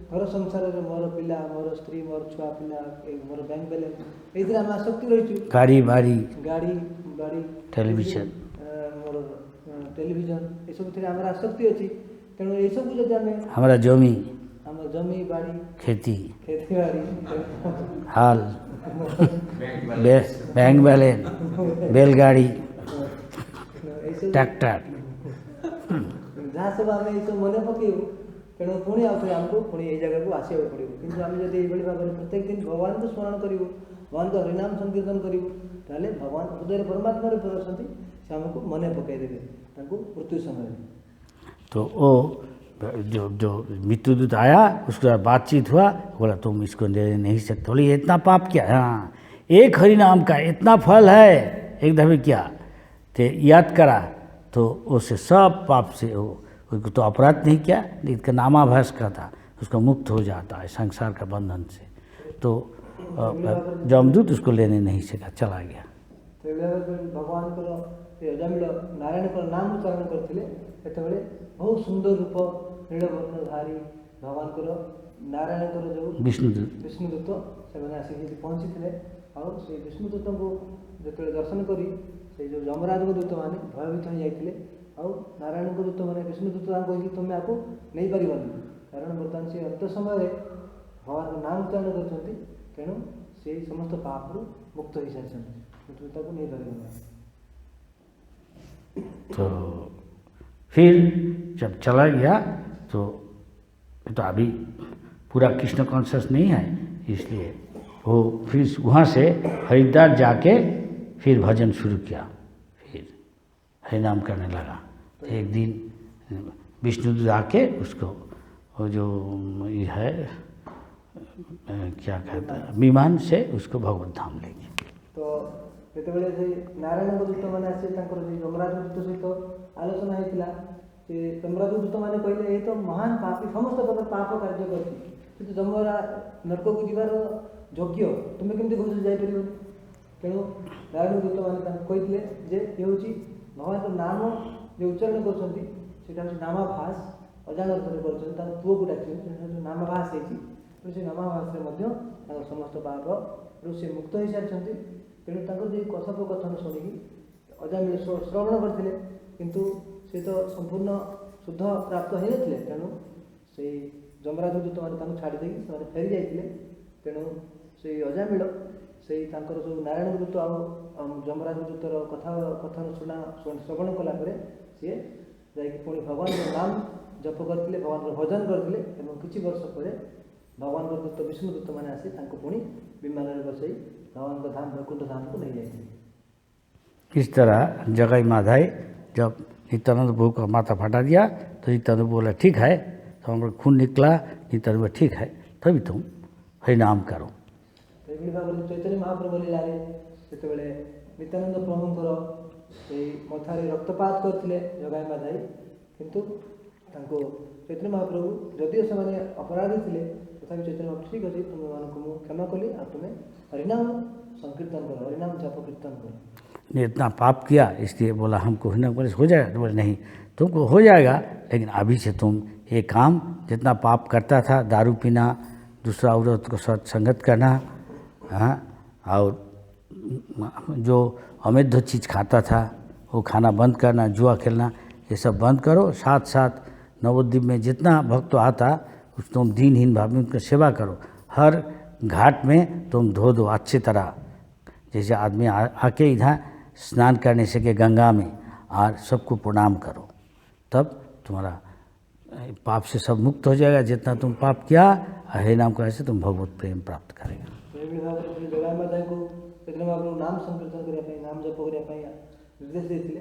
घर संसार में मोर पिला, मोर स्त्री, मोर छुआ पिला, मोर बैंक बैलेंस ये आम आसक्ति रही, गाड़ी बाड़ी गाड़ी टेलीविजन, मोर टेलीविजन ये सब आम आसक्ति अच्छी, तेणु ये सब जब आम हमारा जमी बाड़ी खेती बाड़ी हाल बैंक बैलेंस, बैलगाड़ी, ट्रैक्टर, जहाँ सब आम ये सब मन पकेबू, तेणु पुणी आउे आमको पुणी ये जगह को आसवा पड़ो, कि आम जब ये भाव में प्रत्येक दिन भगवान को स्मरण करूँ, भगवान को हरिनाम संकीर्तन करूँ, ताले भगवान हृदय परमात्मा रूप अच्छा से आमको मन पकईदेवे मृत्यु समय। तो वो जो मृत्युदूत आया उसके बाद बातचीत हुआ, बोला तुम इसको ले नहीं सकते, बोले इतना पाप क्या, हाँ एक हरिनाम का इतना फल है, एक दफे क्या तो याद करा तो उससे सब पाप से उसको तो अपराध नहीं किया, इसका नामाभास का था, उसका मुक्त हो जाता है संसार का बंधन से। तो जमदूत उसको लेने नहीं सका, चला गया। तो भगवान को अजामिल नारायण को नाम उच्चारण करते सेतबे बहुत सुंदर रूप नीलवर्णधारी भगवान को नारायण को जो विष्णुदूत से आसिक पहुँची थे, और से विष्णुदूत को जो दर्शन करी से जो यमराज को दूत मैंने भयभीत हो जाते, और नारायण को दूत मैंने विष्णुदूत कही तुम आपको नहीं पार, कारण बर्तमान से अंत समय भगवान को नाम उच्चारण कर, तेणु से समस्त पाप मुक्त हो सारी नहीं पार। तो फिर जब चला गया तो अभी पूरा कृष्ण कॉन्शियस नहीं है, इसलिए वो फिर वहाँ से हरिद्वार जाके फिर भजन शुरू किया, फिर हरिनाम करने लगा। तो एक दिन विष्णुदूत आके उसको वो जो ये है क्या कहता है विमान से उसको भगवत धाम ले गए। तो ଯେତେବେଳେ ସେ ନାରାୟଣଙ୍କ ଦୂତମାନେ ଆସି ତାଙ୍କର ସେ ଯମରାଜ ଦୂତ ସହିତ ଆଲୋଚନା ହେଇଥିଲା, ସେ ଯମରାଜ ଦୂତମାନେ କହିଲେ ଏ ତ ମହାନ ପାପୀ, ସମସ୍ତ ପ୍ରକାର ପାପ କାର୍ଯ୍ୟ କରିଛି, କିନ୍ତୁ ଯମରା ନରକକୁ ଯିବାର ଯୋଗ୍ୟ, ତୁମେ କେମିତି କହୁଛ ଯାଇପାରିବନି। ତେଣୁ ନାରାୟଣ ଦୂତମାନେ ତାଙ୍କୁ କହିଥିଲେ ଯେ ଏ ହେଉଛି ଭଗବାନଙ୍କ ନାମ ଯେ ଉଚ୍ଚାରଣ କରୁଛନ୍ତି ସେଇଟା ହେଉଛି ନାମାଭାସ, ଅଜାଣତରେ କରିଛନ୍ତି, ତାଙ୍କ ପୁଅକୁ ଡାକିଛନ୍ତି, ଯେଉଁ ନାମାଭାସ ହେଇଛି, ତେଣୁ ସେ ନାମାଭାସରେ ମଧ୍ୟ ତାଙ୍କ ସମସ୍ତ ପାପରୁ ସେ ମୁକ୍ତ ହୋଇସାରିଛନ୍ତି। ତେଣୁ ତାଙ୍କର ଯେଉଁ କଥୋପକଥନ ଶୁଣିକି ଅଜାମିଳ ଶ୍ରବଣ କରିଥିଲେ, କିନ୍ତୁ ସେ ତ ସମ୍ପୂର୍ଣ୍ଣ ଶୁଦ୍ଧ ପ୍ରାପ୍ତ ହୋଇନଥିଲେ। ତେଣୁ ସେଇ ଯମରାଜ ଦୂତମାନେ ତାଙ୍କୁ ଛାଡ଼ି ଦେଇକି ସେମାନେ ଫେରି ଯାଇଥିଲେ। ତେଣୁ ସେଇ ଅଜାମିଳ ସେଇ ତାଙ୍କର ଯେଉଁ ନାରାୟଣ ଦୂତ ଆଉ ଯମରାଜ ଦୂତର କଥନ ଶ୍ରବଣ କଲା ପରେ ସିଏ ଯାଇକି ପୁଣି ଭଗବାନଙ୍କ ନାମ ଜପ କରିଥିଲେ, ଭଗବାନଙ୍କର ଭଜନ କରିଥିଲେ। ଏବଂ କିଛି ବର୍ଷ ପରେ ଭଗବାନଙ୍କ ଦୂତ ବିଷ୍ଣୁ ଦୂତମାନେ ଆସି ତାଙ୍କୁ ପୁଣି ବିମାନରେ ବସାଇ भगवान धाम वैकुंठ धाम को नहीं जाएंगे। इस तरह जगाई माधाई जब नित्यानंद प्रभु का माथा फटा दिया तो नित्यानंद बोला ठीक है, तो हमारा खून निकला, नित्यानंद ठीक है, तभी तुम हरिनाम करो। चैतन्य महाप्रभु लीलारे जितेबाला नित्यानंद प्रभुंर मथारे रक्तपात करते जगाई माधाई, किंतु चैतन्य महाप्रभु जदिव से अपराधी थे तथा चैतन्य महाप्रभु ठीक अच्छे तुम मैं क्षमा कली और तुम्हें हरिनाम संकीर्तन करो, हरिनाम जप कीर्तन करो। ने इतना पाप किया इसलिए बोला हमको हरिनाम करने से हो जाएगा, तो बोले नहीं तुमको हो जाएगा, लेकिन अभी से तुम ये काम जितना पाप करता था, दारू पीना, दूसरा औरत को साथ संगत करना, हाँ, और जो अवैध चीज़ खाता था वो खाना बंद करना, जुआ खेलना, ये सब बंद करो। साथ साथ नवद्वीप में जितना भक्त आता उस तुम दीनहीन भाव में उनकी सेवा करो। हर घाट में तुम धो दो अच्छी तरह, जैसे आदमी आके इधर स्नान करने से के गंगा में, और सबको प्रणाम करो, तब तुम्हारा पाप से सब मुक्त हो जाएगा। जितना तुम पाप किया हरे नाम करने से तुम भगवत प्रेम प्राप्त करेगा। नाम संकीर्तन करने नाम जप करने निर्देश देते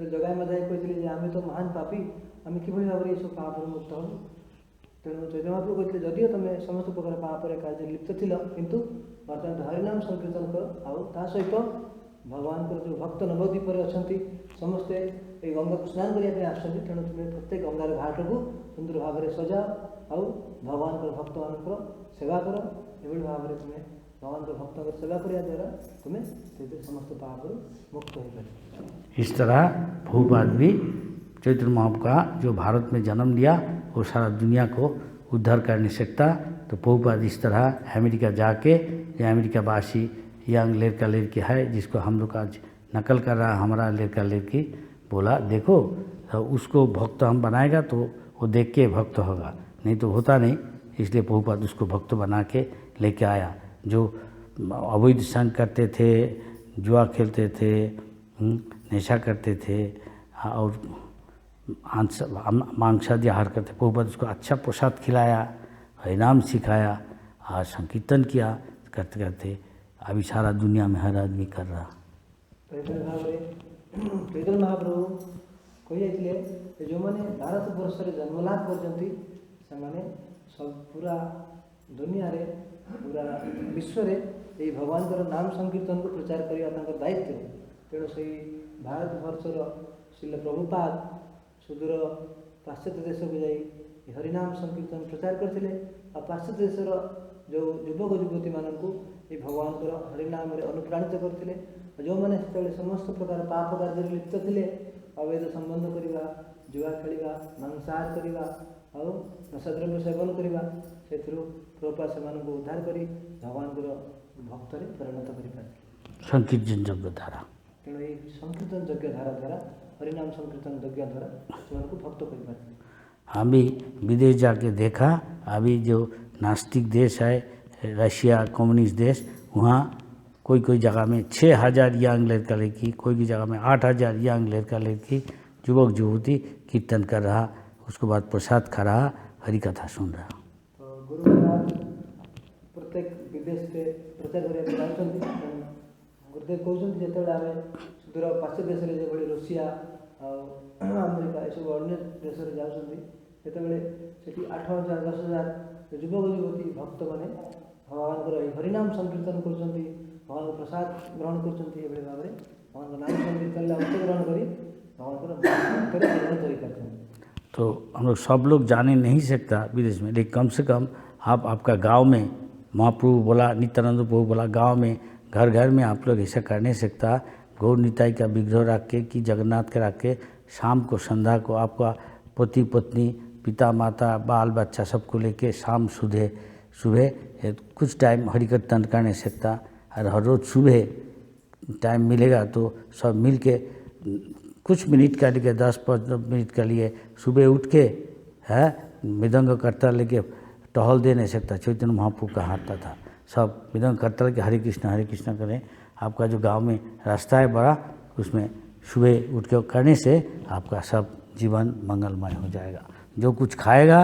जगाई माधाई कहते आम तो महान पापी, आम कि भाव में सब पाप मुक्त हो। तेणु चैतन्य महाप्रभु कहते जदिव तुम समस्त प्रकार पापर कार्य लिप्त थिल, किंतु बर्तमान हरिनाम संकीर्तन कर, आ सहित भगवान जो भक्त नवद्वीप अच्छा समस्ते ये गंगा को स्नान करने आसते, तेणु तुम्हें प्रत्येक गंगार घाट को सुंदर भाव में सजाओ, आउ भगवान भक्त मान सेवा कर। एभली भाव में तुम्हें भगवान भक्त सेवा करने द्वारा तुम्हें समस्त पाप मुक्त हो पाए। इस तरह प्रभुपाद भी चैतन्य महाप्रभु का जो भारत में जन्म लिया वो सारा दुनिया को उद्धार कर नहीं सकता। तो प्रभुपाद इस तरह अमेरिका जाके, ये अमेरिकावासी यंग लड़का लड़की है जिसको हम लोग आज नकल कर रहा, हमारा लड़का लड़की बोला देखो तो उसको भक्त हम बनाएगा तो वो देख के भक्त होगा, नहीं तो होता नहीं। इसलिए प्रभुपाद उसको भक्त बना के लेके आया। जो अवैध संग करते थे, जुआ खेलते थे, नशा करते थे और मांसाहारी आहार करते, प्रभुपाद उसको अच्छा प्रसाद खिलाया, हरिनाम सिखाया और संकीर्तन किया। करते करते अभी सारा दुनिया में हर आदमी कर रहा। चैतन्य महाप्रभु कही जो मैंने भारत वर्ष में जन्मलाभ कर सब पूरा दुनिया रे पूरा विश्व रे ये भगवान नाम संकीर्तन को प्रचार करने दायित्व। तेणु से भारत वर्षर श्रील प्रभुपाद सुदूर पाश्चात्य देश को जाई हरिनाम संकीर्तन प्रचार करते, और पाश्चात्य देशर जो युवक युवती मानू ये भगवान हरिनाम अनुप्राणित करते। जो मैंने समस्त प्रकार पाप कार्य लिप्त थे, अवैध संबंध करवा, जुआ खेलवा, मांसाहार करवा और नशाद्रव्य सेवन करवा, से प्रभुपाद से उद्धार कर भगवान भक्त परिणत कर संकीर्तन यज्ञ धारा। तेणु ये संकीर्तन यज्ञ धारा द्वारा हरिनाम संकीर्तन यज्ञ द्वारा से भक्त कर। हम भी विदेश जाके देखा, अभी जो नास्तिक देश है रशिया कम्युनिस्ट देश, वहाँ कोई कोई जगह में 6000 यंग लड़का लड़की, कोई जगह में 8000 यंग लड़का लड़की, युवक युवती कीर्तन कर रहा, उसके बाद प्रसाद खा रहा, हरि कथा सुन रहा। तो गुरु महाराज प्रत्येक विदेश के प्रचार करने गुरुदेव कहते जो आम सुदूर पाश्चात्य देश में जो रूसिया अमेरिका ये सब अन्य देश में जाती से 8000 10,000 युवक युवती भक्त मैंने भगवान हरिनाम संकीर्तन कर भगवान प्रसाद ग्रहण कर भाव में भगवान नाम संकीर्तन अंशग्रहण कर भगवान। तो हम लोग सब लोग जाने नहीं सकता विदेश में, लेकिन कम से कम आपका गांव में महाप्रभु बोला, नित्यानंद प्रभु बोला गांव में घर घर में आप लोग ऐसा कर नहीं सकता। गौर निताई का विग्रह रख के कि जगन्नाथ के रख के शाम को संध्या को आपका पति पत्नी पिता माता बाल बच्चा सबको लेके शाम सुबह सुबह कुछ टाइम हरि कीर्तन कर नहीं सकता, और हर रोज़ सुबह टाइम मिलेगा तो सब मिल के कुछ मिनट के लिए 10-15 मिनट के लिए सुबह उठ के है मृदंग करताल लेके टहल दे नहीं सकता। चैतन्य महाप्रभु का हाथ था, सब मृदंग करताल के हरे कृष्णा करें। आपका जो गांव में रास्ता है बड़ा, उसमें सुबह उठ के करने से आपका सब जीवन मंगलमय हो जाएगा। जो कुछ खाएगा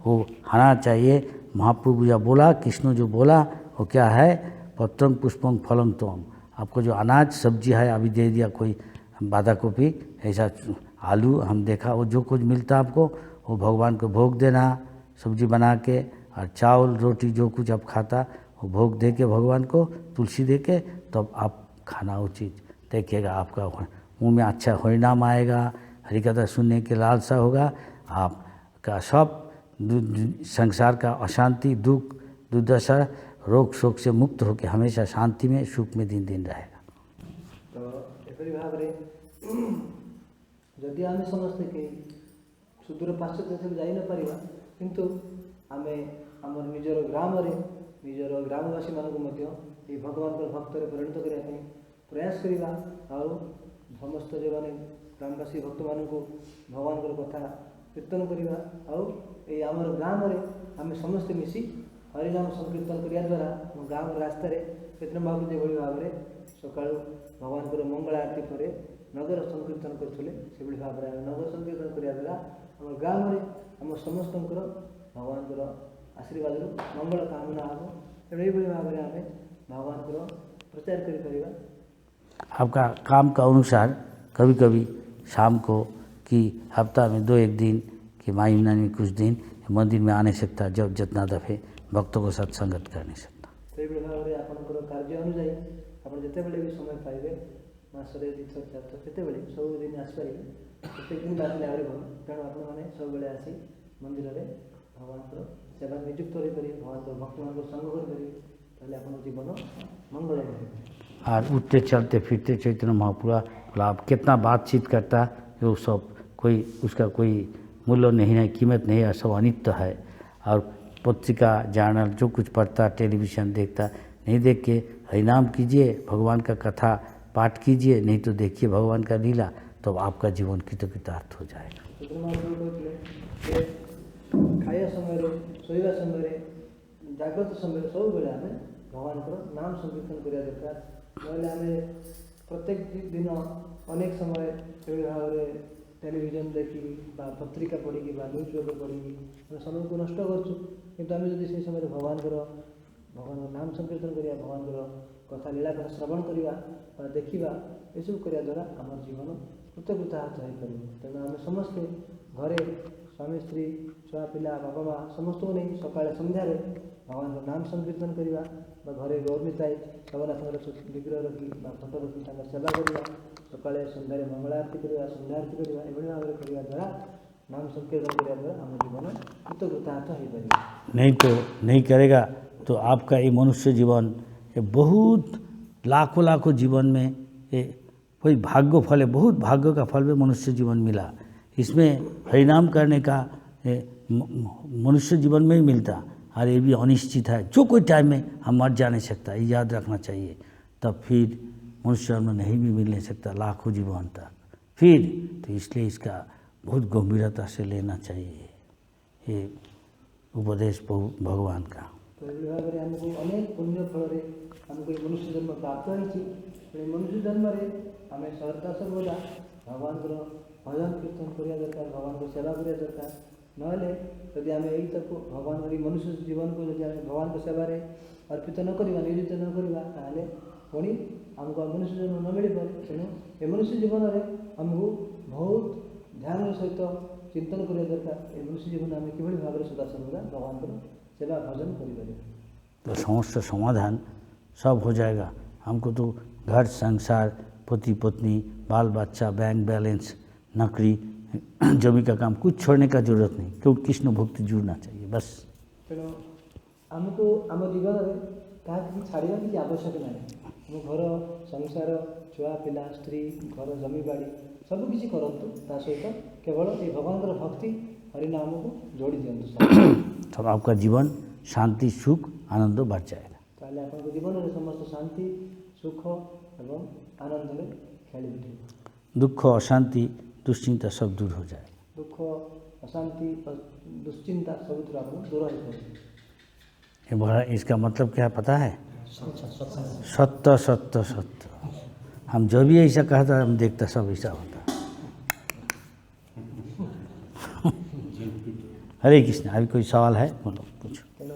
वो खाना चाहिए। महाप्रभु जो बोला, कृष्ण जो बोला वो क्या है, पत्रंग पुष्पंग फलंग त्वम। आपको जो अनाज सब्जी है अभी दे दिया कोई बाधा गोभी ऐसा आलू हम देखा, वो जो कुछ मिलता आपको वो भगवान को भोग देना, सब्जी बना के, और चावल रोटी जो कुछ आप खाता वो भोग दे के भगवान को तुलसी दे के तब आप खाना वो चीज़ देखिएगा। आपका मुँह में अच्छा हरिनाम आएगा, हरिकथा सुनने के लालसा होगा। आपका सब संसार का अशांति दुख दुर्दशा रोग शोक से मुक्त होकर हमेशा शांति में सुख में दिन दिन रहेगा। तो एपरी भाव रे जदि आम समस्ते के सुदूर पाश्चात्य देश जाई न परिबा, किंतु आमे हमर निजर ग्राम रे निजर ग्रामवासी मानक मध्य ए भगवान को भक्त रे परिणत करिया पई प्रयास करिबा, और समस्त जो माने ग्रामवासी भक्त मानक भगवान को कथा कीर्तन करिबा, और ए हमर ग्राम रे आमे समस्त मिसी हरिनाम संकीर्तन करिया द्वारा गाँव रास्ता रे चैतन्य महाप्रभु जे भाव में सकाळु भगवान को मंगल आरती पर नगर संकीर्तन करते से भाव में नगर संकीर्तन करिया द्वारा आम गाँव में आम समस्त भगवान को आशीर्वाद मंगल कामना हम ये भाव में आम भगवान को प्रचार कर। आपका काम का अनुसार कभी कभी शाम को कि हफ्ता में 2-1 दिन कि महीना में कुछ दिन मंदिर में आ नहीं सकता, जब जितना दफे भक्तों को साथ संगत कर नहीं सकता। तो ये भाव में आपंकर कार्य अनुजाई आप जिते बड़े भी समय पाइबे मासरे 2-4 जिते बड़े सब दिन आसपारे प्रत्येक दिन आसने आगे भल तेणु आपने सब बड़े आसी मंदिर में भगवान को सेवा नियुक्त करेंगे, भगवान को भक्त मान को संग करेंगे, आप जीवन मंगल है। और उठते चलते फिरते चैतन्य महाप्रभु आप कितना बातचीत करता वो सब कोई उसका कोई मूल्य नहीं है, कीमत नहीं है, सब अनित्य है। और पत्रिका जर्नल जो कुछ पढ़ता टेलीविज़न देखता नहीं, देख के हरिनाम कीजिए, भगवान का कथा पाठ कीजिए, नहीं तो देखिए भगवान का लीला, तो आपका जीवन कृतकृतार्थ हो जाएगा। खाया समय शोवा समय जाग्रत समय सब बेले आम भगवान को नाम संकीर्तन करिया दरकार। नहले आम प्रत्येक दिन अनेक समय से भाव में टेलीविजन देखी पत्रिका पढ़ी न्यूज पेपर पढ़ी समय को नष्ट करूँ, किंतु आम जब से समय भगवान भगवान नाम संकीर्तन करिया, भगवान कथा लीला कथा श्रवण करवा देखा ये सब करने द्वारा आम जीवन कृतकृतार्थ हो पार। तेणु आम समस्ते घरे स्वामी स्त्री छुआ पिला बापा माँ समस्त को नहीं सकाଳେ संध्यारे भगवान को नाम संकीर्तन करवा, घरे गौरनीताई जगन्नाथ विग्रह रखी फटो रखी सेवा करवा, सकाଳେ संध्यारे मंगल आरती करवा, संध्या आरती करवा, ये भाव में करने द्वारा नाम संकीर्तन करने द्वारा आम जीवन कृतकृतार्थ हो पार। नहीं तो नहीं करेगा तो आपका ये मनुष्य जीवन ये बहुत लाखों जीवन में ये कोई भाग्य फल है, बहुत भाग्य का फल में मनुष्य जीवन मिला। इसमें हरिनाम करने का मनुष्य जीवन में ही मिलता, और ये भी अनिश्चित है, जो कोई टाइम में हम मर जा नहीं सकता, ये याद रखना चाहिए। तब फिर मनुष्य जन्म नहीं भी मिल नहीं सकता लाखों जीवन तक फिर, तो इसलिए इसका बहुत गंभीरता से लेना चाहिए ये उपदेश भगवान का। तो ये भाव में आमको अनेक पुण्य फल आमको मनुष्य जन्म प्राप्त होती, मनुष्य जन्म आम सर्वदा सर्वदा भगवान को भजन कीर्तन करिया दरकार, भगवान को सेवा करिया दरकार। नहले यदि आम यही तक भगवान मनुष्य जीवन को जब भगवान को सेवा अर्पित न करवा नियोजित न करवा ताले पुणी आमको मनुष्य जन्म न मिल पाए। तेणु ये मनुष्य जीवन में आमको बहुत ध्यान सहित चिंतन करिया दरकार, ये मनुष्य जीवन आम कि भाव में सदा सर्वदा भगवान को सेवा भजन करें तो समस्या समाधान सब हो जाएगा। हमको तो घर संसार पति पत्नी बाल बच्चा बैंक बैलेंस नौकरी जमी का काम कुछ छोड़ने का जरूरत नहीं, क्योंकि कृष्ण भक्ति जुड़ना चाहिए बस। तेणु आमको आम जीवन में क्या छाड़ा किसी आवश्यक ना, आम घर संसार छुआ पिला स्त्री घर जमी बाड़ी सबकि करूँ ता सहित केवल ये भगवान भक्ति हरिनाम को जोड़ी दियंतु तब आपका जीवन शांति सुख आनंद बढ़ जाएगा। ताले आपन जीवन रे समस्त शांति सुख एवं आनंद रे खेली उठे। दुख अशांति दुश्चिंता सब दूर हो जाएगा। दुख अशांति और दुश्चिंता सब दूर हो जाए। ये बड़ा इसका मतलब क्या पता है? सत्य सत्य सत्य। हम जो भी ऐसा कहता हम देखता सब ऐसा होता। हरे कृष्ण। अभी कोई सवाल है बोलो पूछो। तेणु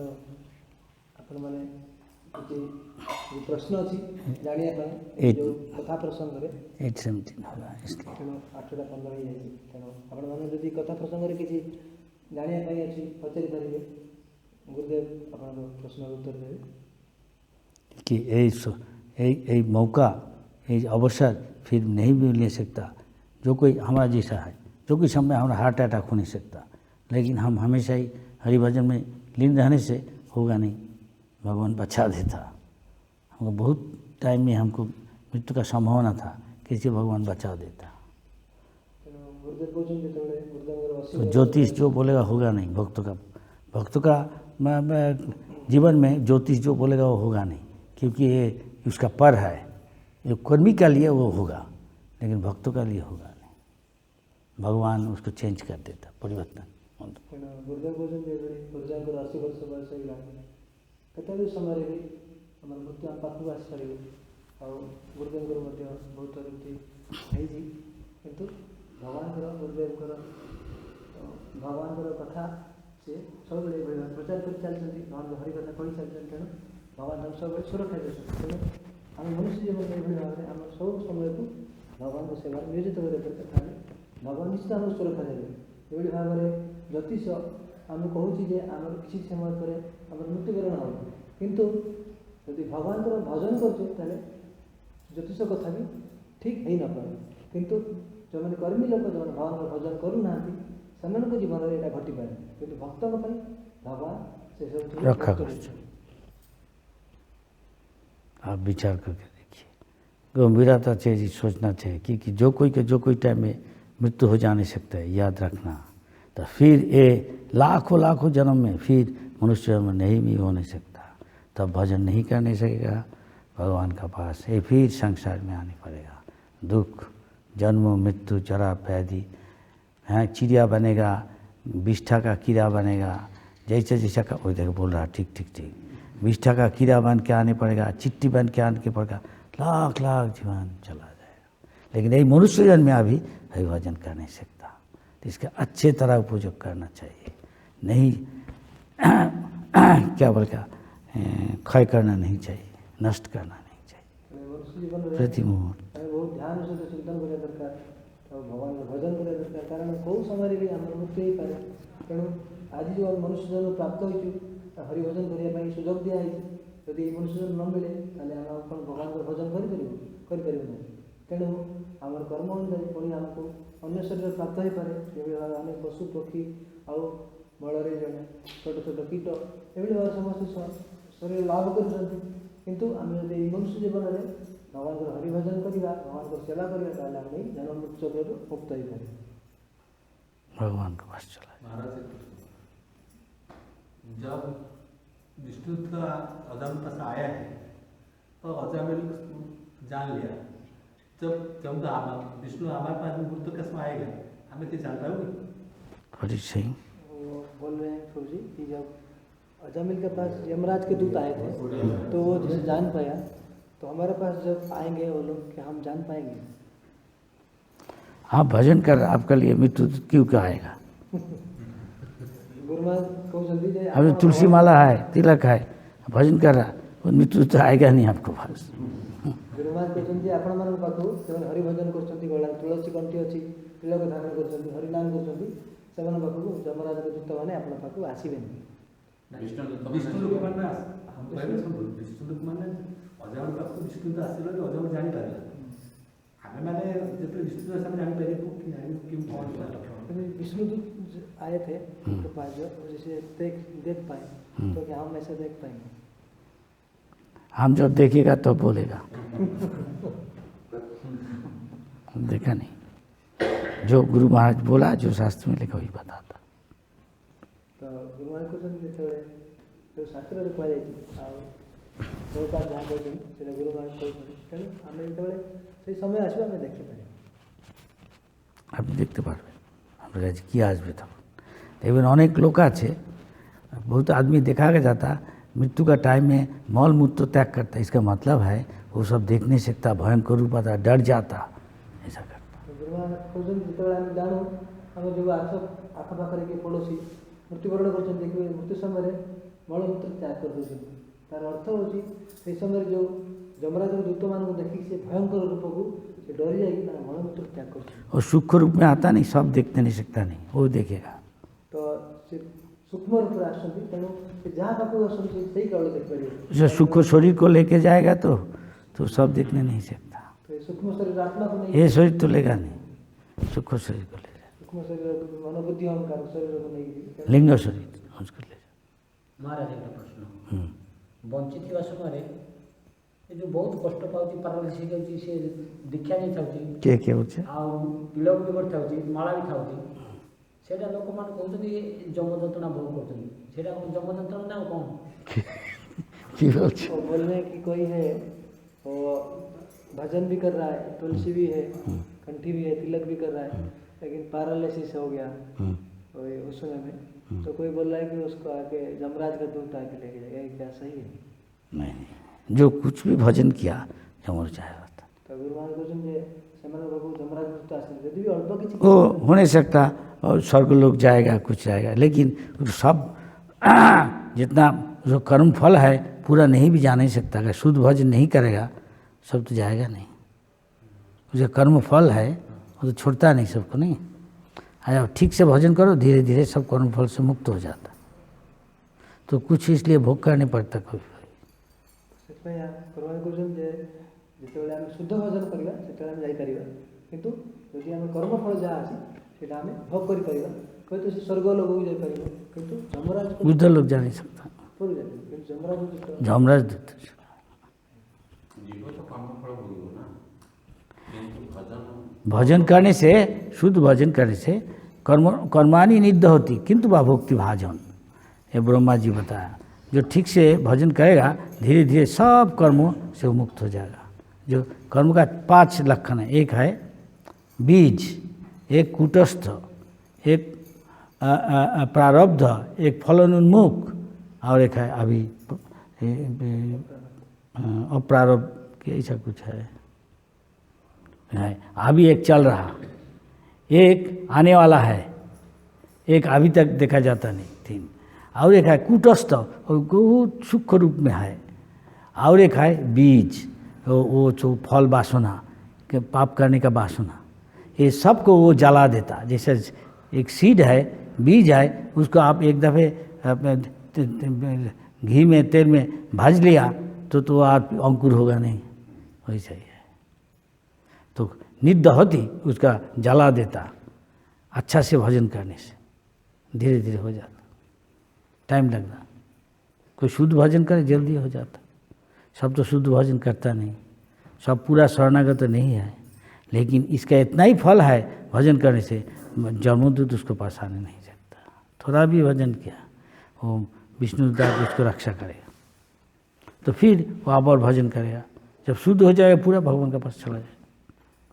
आपण माने जे प्रश्न अछि जानिया पय जो कथा प्रसंग रे 8:17 होला इसलिए तेणु 8:15 ही जाई। तेणु आपण माने जदि कथा प्रसंग रे किछि जानिया पय अछि पचारि परिबे गुरुदेव आपण प्रश्न उत्तर देबे कि यही मौका ये अवसर फिर नहीं भी ले सकता। जो कोई हमारा जैसा है, जो कोई समय हमारा हार्ट अटैक हो नहीं सकता, लेकिन हम हमेशा ही हरिभजन में लीन रहने से होगा नहीं। भगवान बचा देता। हमको बहुत टाइम में हमको मृत्यु का संभावना था, कैसे भगवान बचा देता। तो ज्योतिष जो बोलेगा होगा नहीं। भक्तों का जीवन में ज्योतिष जो बोलेगा वो होगा नहीं, क्योंकि ये उसका पर है। जो कर्मी का लिए वो होगा, लेकिन भक्तों का लिए होगा नहीं। भगवान उसको चेंज कर देता, परिवर्तन। गुरुदेव बोलन जे गुरुदेव को 80 वर्ष बयस होगा कते भी समय रे हमर मृत्यु आप पाखु आस परिबे और गुरुदेव को मध्य बहुत रीति है जी। किंतु भगवान को गुरुदेव को भगवान को कथा से सब प्रचार कर चलते। भगवान हरि कथा कहि चलते। तेणु भगवान हम सब सुरक्षा देते। तेणु हम मनुष्य जीवन में भाव में हम सब समय को भगवान को सेवा नियोजित कर भगवान निश्चित हम सुरक्षा देवे। ये भाव में ज्योतिष आम कहूँ जे आम किसी समय पर आम मृत्युवरण हो, किंतु यदि भगवान को भजन कर ज्योतिष कथा भी ठीक है न पाए। किंतु जो मैंने कर्मी लोग जो भगवान को भजन करूना से जीवन में यहाँ घटी पाए, किंतु भक्तों भगवान से सब रखा कर। आप विचार करके देखिए, गंभीरता चाहिए, सोचना चाहिए कि जो कोई टाइम में मृत्यु हो जा नहीं सकता है, याद रखना। तो फिर ये लाखों जन्म में फिर मनुष्य जन्म नहीं भी हो नहीं सकता, तब भजन नहीं कर नहीं सकेगा भगवान का पास। ये फिर संसार में आने पड़ेगा। दुख, जन्म, मृत्यु, जरा, व्याधि, हाँ, चिड़िया बनेगा, विष्ठा का कीड़ा बनेगा। जैसा का वही देखो बोल रहा ठीक। विष्ठा का कीड़ा बन के आने पड़ेगा, चिट्टी बन के आने के पड़ेगा, लाख जीवन चला जाएगा। लेकिन यही मनुष्य जन्म में अभी हरिभजन कर नहीं सकता। तो इसका अच्छे तरह उपयोग करना चाहिए, नहीं क्या बोलेगा, क्षय करना नहीं चाहिए, नष्ट करना नहीं चाहिए। प्रति मुहूर्त बहुत ध्यान से चिंतन करिया दरकार, भगवान का भजन करिया दरकार। कारण कौ समय भी आम मृत्यु ही पारे। तेणु आज जो मनुष्य जन्म प्राप्त हो हरिभजन करने सुजोग दिखाई। यदि मनुष्य जन्म न मिले ताले आम भगवान को भजन कर। तेणु आम कर्म अनुसार पुणी आमको अन्य शरीर प्राप्त हो पाए। भाव अनेक पशु पक्षी आउ बड़े जड़े छोट कीट ये भाव समस्त शरीर लाभ कर। किंतु आम जब मनुष्य जीवन में भगवान को हरिभजन करवा, भगवान को सेवा करवा, ताले आम जन्म मृत्यु चक्र मुक्त हो पाए। भगवान को पास चला। जब विष्णु का अजामिल पास आया है तो अजामिल जान लिया। जब विष्णु हमारे पास मृत्यु का समय आएगा, हमें क्या जान पाओगे? बड़ी सही वो बोल रहे हैं प्रभु जी कि जब अजामिल के पास यमराज के दूत आए थे तो वो जैसे जान पाया, तो हमारे पास जब आएंगे वो लोग क्या हम जान पाएंगे? हाँ, भजन कर आपके लिए मृत्यु क्यों क्या आएगा? अभी तुलसी माला है, तिलक है, भजन कर रहा, मृत्यु तो आएगा नहीं आपको पास। गुरुमान कहते आपण मान पाखु से हरिभजन कर गला तुलसी कंठी अच्छी तिलक धारण कर हरिनाम कर पाखु जमराज दूत मैंने आप पाखु आसबे। विष्णु लोक मैंने विष्णु लोक मैंने अजामिल पाख विष्णु तो आसला तो अजामिल जानीपार आम मैंने जो विष्णु जानीपर विष्णु दूत आए थे उनके पास जैसे देख पाए तो क्या हम ऐसे देख पाएंगे? हम जब देखेगा तो बोलेगा। देखा नहीं, जो गुरु महाराज बोला, जो शास्त्र में लिखा वही बताता। ଗୁରୁମାନେ କହୁଛନ୍ତି ଯେତେବେଳେ ଯେଉଁ ଶାସ୍ତ୍ରରେ କୁହାଯାଇଛି ଆଉ ପ୍ରଭୁପାଦ ଯାହା କହିଛନ୍ତି ସେଇଟା ଗୁରୁମାନେ କହୁଛନ୍ତି, ତେଣୁ ଆମେ ଯେତେବେଳେ সেই সময় আসবে আমরা দেখতে পারি। আপনি দেখতে পারবেন আপনার কাছে কী আসবে তখন। देखिए अनेक लोग আছে, बहुत आदमी देखा जाता मृत्यु का टाइम में मल मूत्र त्याग करता है, इसका मतलब है वो सब देख नहीं सकता, भयंकर रूप आता, डर जाता, ऐसा करता। गुरुମାନେ କହୁଛନ୍ତି ଯେତେବେଳେ ଆମେ ଜାଣୁ ଆମେ ଯେଉଁ ଆଖପାଖରେ କିଏ ପଡ଼ୋଶୀ ମୃତ୍ୟୁବରଣ କରୁଛନ୍ତି, ଦେଖିବେ ମୃତ୍ୟୁ ସମୟରେ ମଳମୂତ୍ର ତ୍ୟାଗ କରିଦେଉଛନ୍ତି। ତାର ଅର୍ଥ ହେଉଛି ସେହି ସମୟରେ ଯେଉଁ ଯମରାଜର ଦୂତମାନଙ୍କୁ ଦେଖିକି ସେ ଭୟଙ୍କର ରୂପକୁ ସେ ଡରି ଯାଇକି ତାର ମଳମୂତ୍ର ତ୍ୟାଗ କରୁଛନ୍ତି। वो सूक्ष्म रूप में आता नहीं, सब देखते नहीं सकता नहीं, वो देखेगा। ତ ସେ ସୂକ୍ଷ୍ମ ରୂପରେ ଆସୁଛନ୍ତି, ତେଣୁ ସେ ଯାହା ପାଖକୁ ଆସନ୍ତି ସେଇ କେବଳ ଦେଖିପାରିବେ। जो सूक्ष्म शरीर को लेके जाएगा तो सब देखने नहीं सकता। ତ ଏ ସୂକ୍ଷ୍ମ ଶରୀର ଆତ୍ମାକୁ ନେଇ ये शरीर तो लेगा नहीं, सूक्ष्म शरीर को ले जाए, ସୂକ୍ଷ୍ମ ଶରୀର ମନୋବୁଦ୍ଧି ଅହଙ୍କାର ଶରୀରକୁ ନେଇକି लिंग शरीर उसको ले जाए। महाराज एक प्रश्न बंची समय ये जो बहुत कष्ट पाँच पारालिसिस होती से दीक्षा नहीं था किए किए होचे तिलक भी कर माला भी था से लोक मान कहते जम जंत्रणा भोग कर जम जंत्रणा ना कौन की बोलছে और बोलने की कोई है, वो भजन भी कर रहा है, तुलसी भी है, कंठी भी है, तिलक भी कर रहा है, लेकिन पैरालिसिस हो गया उस समय में, तो कोई बोल रहा है कि उसको आके जमराज का दूत आके लेके जाएगा, ये क्या सही है? नहीं, जो कुछ भी भजन किया जमर चाहे होता तो गुरुमान कहते हैं सेमान बाबू जमराज दूत आसे यदि भी अल्प किसी वो हो नहीं सकता, और स्वर्ग लोग जाएगा कुछ जाएगा, लेकिन सब जितना जो कर्म फल है पूरा नहीं भी जा नहीं सकता। अगर शुद्ध भजन नहीं करेगा सब तो जाएगा नहीं। जो कर्म फल है वो तो छोड़ता नहीं सबको, नहीं आया ठीक से भजन करो, धीरे धीरे सब कर्म फल से मुक्त हो जाता, तो कुछ इसलिए भोग करने पड़ता कभी। ସେଥିପାଇଁ ଗୁରୁମାନ କହୁଛନ୍ତି ଯେ ଯେତେବେଳେ ଆମେ ଶୁଦ୍ଧ ଭଜନ କରିବା ସେତେବେଳେ ଆମେ ଯାଇପାରିବା, କିନ୍ତୁ ଯଦି ଆମେ କର୍ମଫଳ ଯାହା ଅଛି ସେଇଟା ଆମେ ଭୋଗ କରିପାରିବା, ହୁଏତ ସେ ସ୍ୱର୍ଗ ଲୋକକୁ ଯାଇପାରିବ, କିନ୍ତୁ ଯମରାଜ बुद्ध लोग जा नहीं सकता, ପୂର୍ବରୁ ଯାଇପାରିବ, କିନ୍ତୁ ଯମରାଜ जमराज दूत जीव तो कर्मफल भोगिब ना, किंतु भजन भजन करने से, शुद्ध भजन करने से कर्मानी निद्ध होती, किंतु वह भक्ति भाजन, ये ब्रह्मा जी बताया। जो ठीक से भजन करेगा धीरे धीरे सब कर्मों से वो मुक्त हो जाएगा। जो कर्म का 5 लक्षण है, एक है बीज, एक कूटस्थ, एक प्रारब्ध, एक फलोन्मुख, और एक है अभी अप्रारब्ध के ऐसा कुछ है अभी एक चल रहा, एक आने वाला है, एक अभी तक देखा जाता नहीं, 3, और एक है कूटस्थ और बहुत सूक्ष्म रूप में है, और एक है बीज, वो जो फल वासना के पाप करने का वासना, ये सबको वो जला देता। जैसे एक सीड है, बीज है, उसको आप एक दफ़े घी में तेल में भाज लिया तो आप अंकुर होगा नहीं, वैसा ही है। तो निद्ध होती उसका जला देता, अच्छा से भजन करने से धीरे धीरे हो जाता, टाइम लगता। कोई शुद्ध भजन करे जल्दी हो जाता, सब तो शुद्ध भजन करता नहीं, सब पूरा शरणागत तो नहीं है, लेकिन इसका इतना ही फल है भजन करने से जमदूत उसको पास आने नहीं सकता। थोड़ा भी भजन किया वो विष्णुदास उसको रक्षा करेगा, तो फिर वो आप और भजन करेगा, जब शुद्ध हो जाएगा पूरा भगवान के पास चला जाएगा।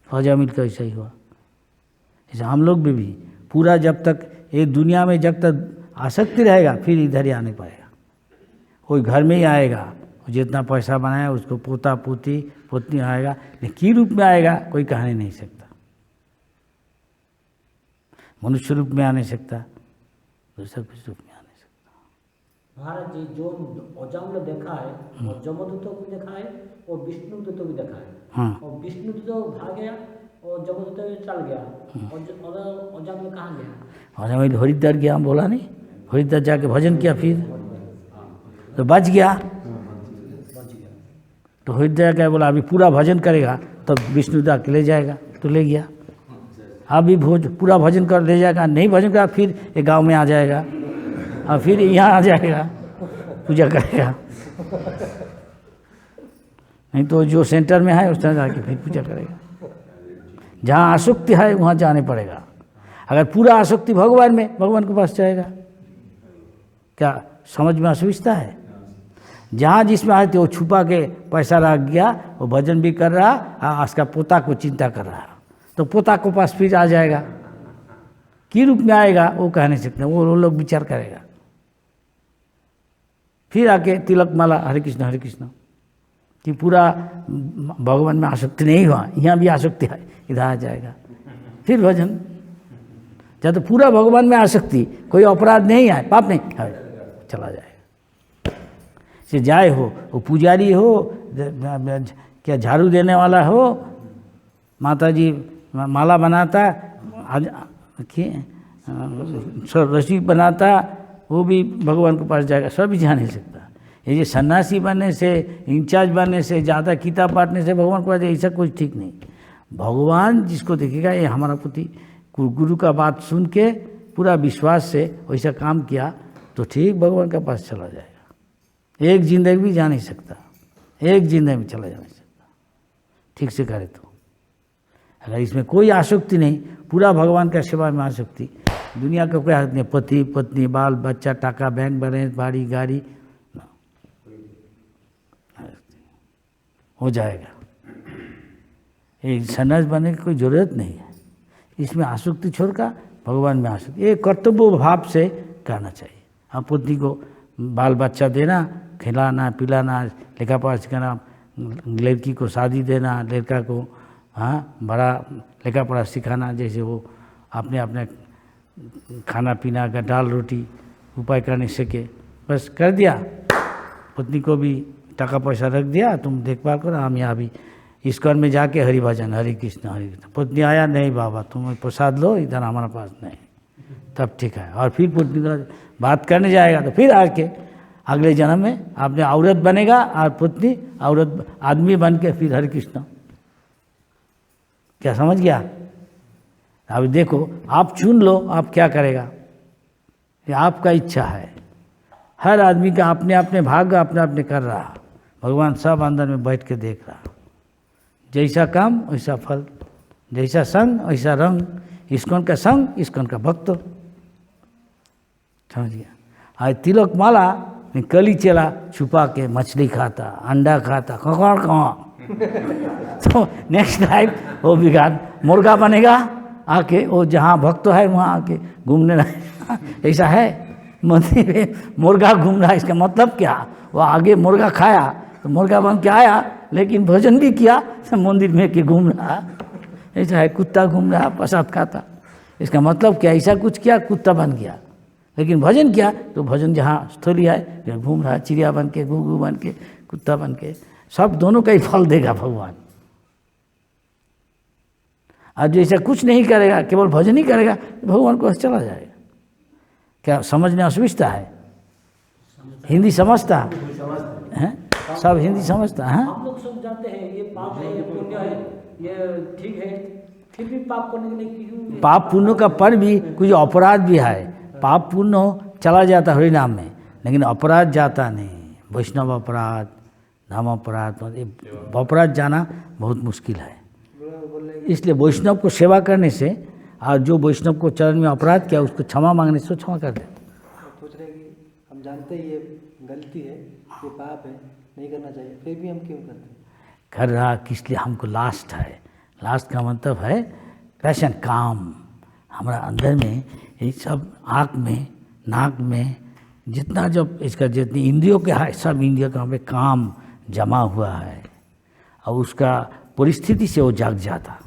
ख्वाजा का ऐसा ही हुआ। ऐसा हम लोग भी पूरा जब तक ये दुनिया में जब तक आसक्ति रहेगा फिर इधर ही आने पाएगा, कोई घर में ही आएगा, जितना पैसा बनाया उसको पोता पोती पोतनी आएगा, लेकिन की रूप में आएगा कोई कह नहीं सकता, मनुष्य रूप में आ नहीं सकता, दूसरा कुछ रूप में आ नहीं सकता। महाराज जी जो अजामिल देखा है और जमदूतों को देखा है और विष्णु दूतों को देखा है, हाँ। और विष्णु दूत भाग गया और जमदूत चल गया, और अजामिल कहाँ गया? अजामिल हरिद्वार गया, हम बोला नहीं, हरिद्वार जाके भजन किया, फिर तो बच गया। तो हरिद्वार क्या बोला अभी पूरा भजन करेगा तब विष्णुदास ले जाएगा, तो ले गया। अभी पूरा भजन कर ले जाएगा, नहीं भजन करेगा फिर एक गांव में आ जाएगा, और फिर यहाँ आ जाएगा पूजा करेगा, नहीं तो जो सेंटर में है उस तरह जाके फिर पूजा करेगा। जहाँ आसक्ति है वहाँ जाने पड़ेगा, अगर पूरा आसक्ति भगवान में, भगवान के पास जाएगा। क्या समझ में असुविधा है? जहाँ जिसमें आते वो छुपा के पैसा रख गया, वो भजन भी कर रहा और उसका पोता को चिंता कर रहा, तो पोता को पास फिर आ जाएगा, की रूप में आएगा वो कह नहीं सकते, वो लोग विचार करेगा। फिर आके तिलक माला हरे कृष्ण कि पूरा भगवान में आसक्ति नहीं हुआ, यहाँ भी आसक्ति है, इधर आ जाएगा। फिर भजन जब तो पूरा भगवान में आसक्ति, कोई अपराध नहीं है, पाप नहीं है, चला जाएगा। से जाए हो, वो पुजारी हो, क्या झाड़ू देने वाला हो, माता जी माला बनाता, रस्सी बनाता, वो भी भगवान के पास जाएगा, सब भी जा नहीं सकता। ये सन्यासी बनने से, इंचार्ज बनने से, ज़्यादा किताब बांटने से भगवान को ऐसा कुछ ठीक नहीं। भगवान जिसको देखेगा, ये हमारा पुत्री गुरु का बात सुन के पूरा विश्वास से वैसा काम किया तो ठीक भगवान के पास चला जाएगा। एक जिंदगी भी जा नहीं सकता, एक जिंदगी में चला जा नहीं सकता, ठीक से करे तो। अगर इसमें कोई आसक्ति नहीं, पूरा भगवान का सेवा में आसक्ति, दुनिया का कोई हाथ नहीं, पति पत्नी बाल बच्चा टाका बैंक बैलेंस बाड़ी गाड़ी हो जाएगा। ये सन्यास बनने की कोई ज़रूरत नहीं है। इसमें आसक्ति छोड़कर भगवान में आसक्ति, ये कर्तव्य भाव से करना चाहिए। हाँ, पत्नी को बाल बच्चा देना, खिलाना पिलाना, लिखा पढ़ा सिखाना, लड़की को शादी देना, लड़का को हाँ बड़ा लिखा पढ़ा सिखाना, जैसे वो अपने अपने खाना पीना का दाल रोटी उपाय कर नहीं सके, बस कर दिया। पत्नी को भी टका पैसा रख दिया, तुम देखभाल करो, हम यहाँ भी इस्कॉन में जाके हरि भजन हरे कृष्ण। पत्नी आया, नहीं बाबा तुम प्रसाद लो, इधर हमारा पास नहीं, तब ठीक है। और फिर पत्नी का बात करने जाएगा तो फिर आके अगले जन्म में आपने औरत बनेगा और पत्नी औरत आदमी बन के फिर हरे कृष्ण। क्या समझ गया? अब देखो, आप चुन लो आप क्या करेगा, ये आपका इच्छा है। हर आदमी का अपने अपने भाग्य अपने अपने कर रहा, भगवान सब अंदर में बैठ के देख रहा। जैसा काम वैसा फल, जैसा संग वैसा रंग, इस्कॉन का संग इस्कॉन का भक्त। समझ गया? आज तिलक माला कली चला छुपा के मछली खाता, अंडा खाता, कहाँ तो नेक्स्ट टाइम वो बिगाड़ मुर्गा बनेगा, आके वो जहाँ भक्त है वहाँ आके घूमने रहे। ऐसा है मंदिर में मुर्गा घूम रहा, इसका मतलब क्या? वो आगे मुर्गा खाया तो मुर्गा बन के आया, लेकिन भोजन भी किया तो मंदिर में के घूम रहा। ऐसा है, कुत्ता घूम रहा प्रसाद खाता, इसका मतलब क्या? ऐसा कुछ किया कुत्ता बन गया, लेकिन भजन किया तो भजन जहाँ स्थली है फिर घूम रहा, चिड़िया बन के, घुघू बन के, कुत्ता बन के, सब दोनों का ही फल देगा भगवान। आज जैसा कुछ नहीं करेगा, केवल भजन ही करेगा, भगवान को चला जाएगा। क्या समझने असुविधा है? हिंदी समझता है? सब हिंदी समझता है। हम लोग सब जानते हैं ये पाप है, ये पुण्य है, ये ठीक है, फिर भी पाप करने के लिए क्यों? पाप पुण्य का पर भी कुछ अपराध भी है। पाप पुण्य चला जाता हरि नाम में, लेकिन अपराध जाता नहीं। वैष्णव अपराध, धाम अपराध, अपराध जाना बहुत मुश्किल है। इसलिए वैष्णव को सेवा करने से, और जो वैष्णव को चरण में अपराध किया उसको क्षमा मांगने से क्षमा कर दे। सोच रहे कि हम जानते ही ये गलती है, ये पाप है, नहीं करना चाहिए, फिर भी हम क्यों करते हैं? कर रहा किस लिए? हमको लास्ट है। लास्ट का मतलब है पैशन, काम। हमारा अंदर में ये सब आँख में नाक में जितना जब इसका जितनी इंद्रियों के है, सब इंद्रियों का हमें काम जमा हुआ है, और उसका परिस्थिति से वो जाग जाता।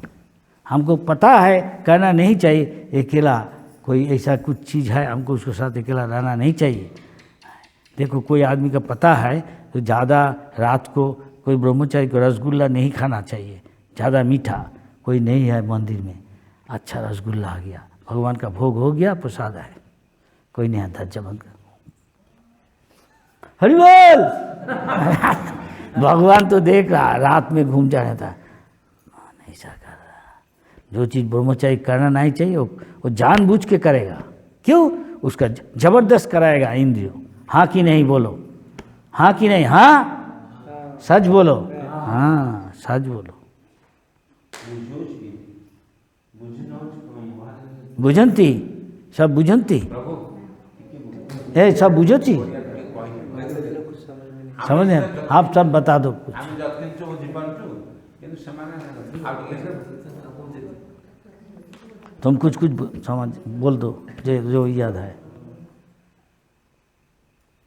हमको पता है करना नहीं चाहिए, अकेला कोई ऐसा कुछ चीज़ है, हमको उसके साथ अकेला रहना नहीं चाहिए। देखो, कोई आदमी का पता है तो ज़्यादा रात को कोई ब्रह्मचारी को रसगुल्ला नहीं खाना चाहिए, ज़्यादा मीठा कोई नहीं है मंदिर में, अच्छा रसगुल्ला आ गया, भगवान का भोग हो गया, प्रसाद है, कोई नहीं आता, जबन कर हरि बोल। भगवान तो देख रहा, रात में घूम जा रहा था, ऐसा कर रहा। जो चीज़ ब्रह्मचारी करना नहीं चाहिए वो जानबूझ के करेगा। क्यों? उसका जबरदस्त कराएगा इंद्रियों। हाँ कि नहीं बोलो, हाँ कि नहीं? हाँ सच बोलो, हाँ सच बोलो। बुझंती, सब बुझंती। ए सब बुझुची ଆମେ समझ ସେଟା रहे आप सब बता दो कुछ ଆମେ ଯତ୍କିଞ୍ଚ ବୁଝିପାରୁଛୁ କିନ୍ତୁ ସେମାନେ ଆଉ ଟିକେ तुम कुछ कुछ समझ बोल दो जो याद है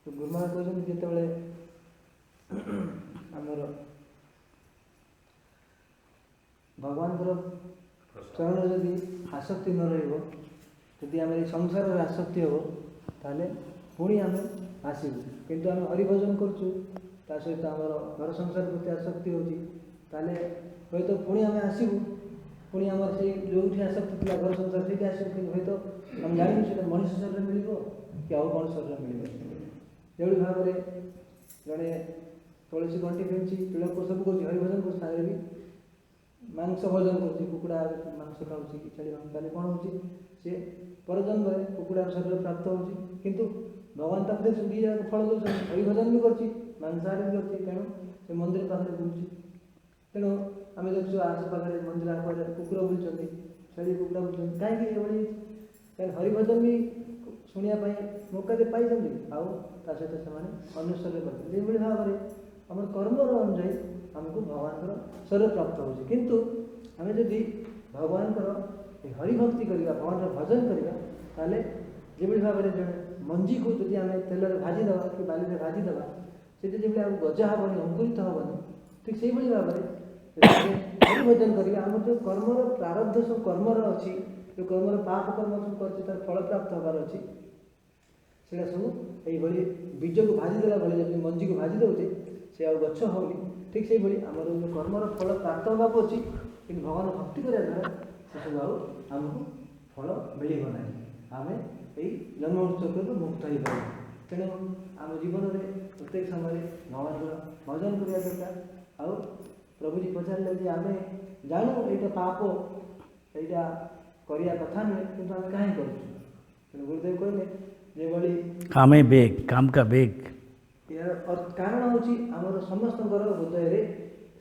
ତ ଗୁରୁମା କହୁଛନ୍ତି ଯେତେବେଳେ ଆମର ଭଗବାନଙ୍କର ଚରଣରେ ଯଦି ଆସକ୍ତି ନ ରହିବ, ଯଦି ଆମେ ଏଇ ସଂସାରରେ ଆସକ୍ତି ହେବ, ତାହେଲେ ପୁଣି ଆମେ ଆସିବୁ। କିନ୍ତୁ ଆମେ ହରିଭଜନ କରୁଛୁ, ତା ସହିତ ଆମର ଘର ସଂସାର ପ୍ରତି ଆସକ୍ତି ହେଉଛି, ତାହେଲେ ହୁଏତ ପୁଣି ଆମେ ଆସିବୁ, ପୁଣି ଆମର ସେଇ ଯେଉଁଠି ଆସକ୍ତି ଥିଲା ଘର ସଂସାର ସେଇଠି ଆସିବୁ, କିନ୍ତୁ ହୁଏତ ଆମେ ଜାଣିବୁ ସେଇଟା ମଣିଷ ଶରୀରରେ ମିଳିବ କି ଆଉ କ'ଣ ଶରୀରରେ ମିଳିବ। ଯେଉଁଭଳି ଭାବରେ ଜଣେ ତୁଳସୀ ଘଣ୍ଟି ଫିଙ୍ଗୁଛି, ତିଳକ ସବୁ କରୁଛି, ହରିଭଜନ କରୁଛି, ସାଙ୍ଗରେ ବି ମାଂସ ଭୋଜନ କରୁଛି, କୁକୁଡ଼ା ମାଂସ ଖାଉଛି କି ଛେଳି ମାଂସ, ତାହେଲେ କ'ଣ ହେଉଛି ସେ ପରଜନ୍ମରେ କୁକୁଡ଼ା ଶରୀର ପ୍ରାପ୍ତ ହେଉଛି। କିନ୍ତୁ ଭଗବାନ ତାକୁ ଦେଖୁଛନ୍ତି ଦୁଇ ଜାଗାକୁ ଫଳ ଦେଉଛନ୍ତି, ହରିଭଜନ ବି କରୁଛି, ମାଂସାହାରୀ ବି କରୁଛି, ତେଣୁ ସେ ମନ୍ଦିର ପାଖରେ ବୁଲୁଛି। ତେଣୁ ଆମେ ଦେଖୁଛୁ ଆଖପାଖରେ ମନ୍ଦିର ଆଖପାଖରେ କୁକୁର ବୁଲୁଛନ୍ତି, ଛେଳି କୁକୁଡ଼ା ବୁଲୁଛନ୍ତି, କାହିଁକି ଏଭଳି? କାରଣ ହରିଭଜନ ବି ଶୁଣିବା ପାଇଁ ମୌକା ପାଇଛନ୍ତି, ଆଉ ତା ସହିତ ସେମାନେ ଅନୁସରଣ କରିଛନ୍ତି। ଯେଭଳି ଭାବରେ ଆମର କର୍ମର ଅନୁଯାୟୀ ଆମକୁ ଭଗବାନଙ୍କର ଶରୀର ପ୍ରାପ୍ତ ହେଉଛି। କିନ୍ତୁ ଆମେ ଯଦି ଭଗବାନଙ୍କର ହରିଭକ୍ତି କରିବା, ଭଗବାନର ଭଜନ କରିବା, ତାହେଲେ ଯେଭଳି ଭାବରେ ଜଣେ ମଞ୍ଜିକୁ ଯଦି ଆମେ ତେଲରେ ଭାଜିଦେବା କି ବାଲିରେ ଭାଜିଦେବା, ସେଠି ଯେଭଳି ଆଉ ଗଜା ହେବନି, ଅଙ୍କୁରିତ ହେବନି, ଠିକ୍ ସେଇଭଳି ଭାବରେ ହରିଭଜନ କରିବା। ଆମର ଯେଉଁ କର୍ମର ପ୍ରାରବ୍ଧ ସବୁ କର୍ମର ଅଛି, ଯେଉଁ କର୍ମର ପାପ କର୍ମ ସବୁ କରିଛି, ତାର ଫଳ ପ୍ରାପ୍ତ ହେବାର ଅଛି, ସେଇଟା ସବୁ ଏଇଭଳି ବୀଜକୁ ଭାଜିଦେଲା ଭଳି ଯଦି ମଞ୍ଜିକୁ ଭାଜି ଦେଉଛେ, ସେ ଆଉ ଗଛ ହେଉନି। ଠିକ୍ ସେଇଭଳି ଆମର ଯେଉଁ କର୍ମର ଫଳ ପ୍ରାପ୍ତ ହେବାକୁ ଅଛି, କିନ୍ତୁ ଭଗବାନ ଭକ୍ତି କରିବା ଦ୍ୱାରା ସେସବୁ ଆଉ ଆମକୁ ଫଳ ମିଳିବ ନାହିଁ। ଆମେ ଏଇ ଜନ୍ମ ଚକ୍ରରୁ ମୁକ୍ତ ହେଇପାରିବୁ। ତେଣୁ ଆମ ଜୀବନରେ ପ୍ରତ୍ୟେକ ସମୟରେ ଭଗବାନଙ୍କର ଭଜନ କରିବା ଦରକାର। ଆଉ ପ୍ରଭୁଜୀ ପଚାରିଲେ ଯେ ଆମେ ଜାଣୁ ଏଇଟା ପାପ, ଏଇଟା କରିବା କଥା ନୁହେଁ, କିନ୍ତୁ ଆମେ କାହିଁ କରୁଛୁ? ତେଣୁ ଗୁରୁଦେବ କହିଲେ ଯେଭଳି कामे बेग काम का बेग ଏହାର କାରଣ ହେଉଛି ଆମର ସମସ୍ତଙ୍କର ହୃଦୟରେ,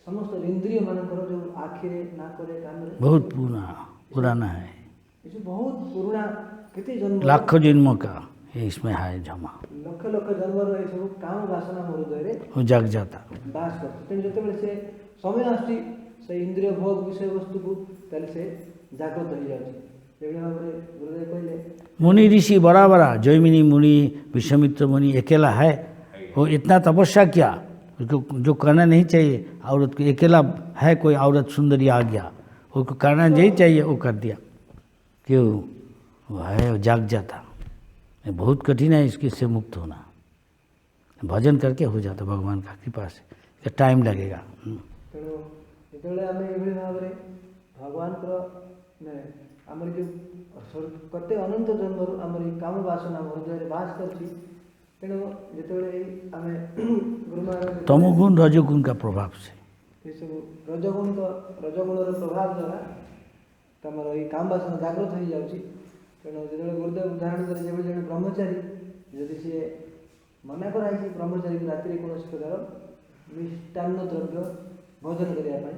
ସମସ୍ତ ଇନ୍ଦ୍ରିୟ ମାନଙ୍କର ଯେଉଁ ଆଖିରେ, ନାକରେ, କାନରେ बहुत पुराना है, ଏସବୁ ବହୁତ ପୁରୁଣା, କେତେ ଜନ୍ମ लाखों जन्मों का ये इसमें है जमा, ଲକ୍ଷ ଲକ୍ଷ ଜନ୍ମର ଏସବୁ କାମ ବାସନା ଆମ ହୃଦୟରେ वो जग जाता। ବାସ କରୁଛି। ତେଣୁ ଯେତେବେଳେ ସେ ସମୟ ଆସୁଛି ସେ ଇନ୍ଦ୍ରିୟ ଭୋଗ ବିଷୟବସ୍ତୁକୁ, ତାହେଲେ ସେ ଜାଗ୍ରତ ହେଇଯାଉଛି। ଯେଭଳି ଭାବରେ ଗୁରୁଦେବ କହିଲେ मुनि ऋषि बड़ा बड़ा जैमिनी मुनि, विश्वामित्र मुनि अकेला है, वो इतना तपस्या किया, उसको जो करना नहीं चाहिए औरत को, अकेला है कोई औरत सुंदरी आ गया, उसको करना नहीं चाहिए, वो कर दिया, क्यों? वो है वो जाग जाता। ये बहुत कठिन है इसकी से मुक्त होना, भजन करके हो जाता भगवान का कृपा से, टाइम लगेगा। ତେଣୁ ଯେତେବେଳେ ଆମେ ଏଭଳି ଭାବରେ ଭଗବାନଙ୍କର ଆମର ଯେଉଁ କେତେ ଅନନ୍ତ ଜନ୍ମରୁ ଆମର ଏଇ କାମ ବାସନା ଆମ ହୃଦୟରେ ବାସ କରିଛି, ତେଣୁ ଯେତେବେଳେ ଏଇ ଆମେ ଗୁରୁମା तमोगुण रजोगुण का प्रभाव से ଏସବୁ ରଜଗୁଣର ପ୍ରଭାବ ଦ୍ୱାରା ତମର ଏଇ କାମ ବାସନା ଜାଗ୍ରତ ହେଇଯାଉଛି। ତେଣୁ ଯେତେବେଳେ ଗୁରୁଦେବ ଉଦାହରଣ ଦେଲେ ଯେଭଳି ଜଣେ ବ୍ରହ୍ମଚାରୀ, ଯଦି ସିଏ ମନା କରାହେଇଛି ବ୍ରହ୍ମଚାରୀକୁ ରାତିରେ କୌଣସି ପ୍ରକାର ମିଷ୍ଟାନ୍ନ ଦ୍ରବ୍ୟ ଭୋଜନ କରିବା ପାଇଁ,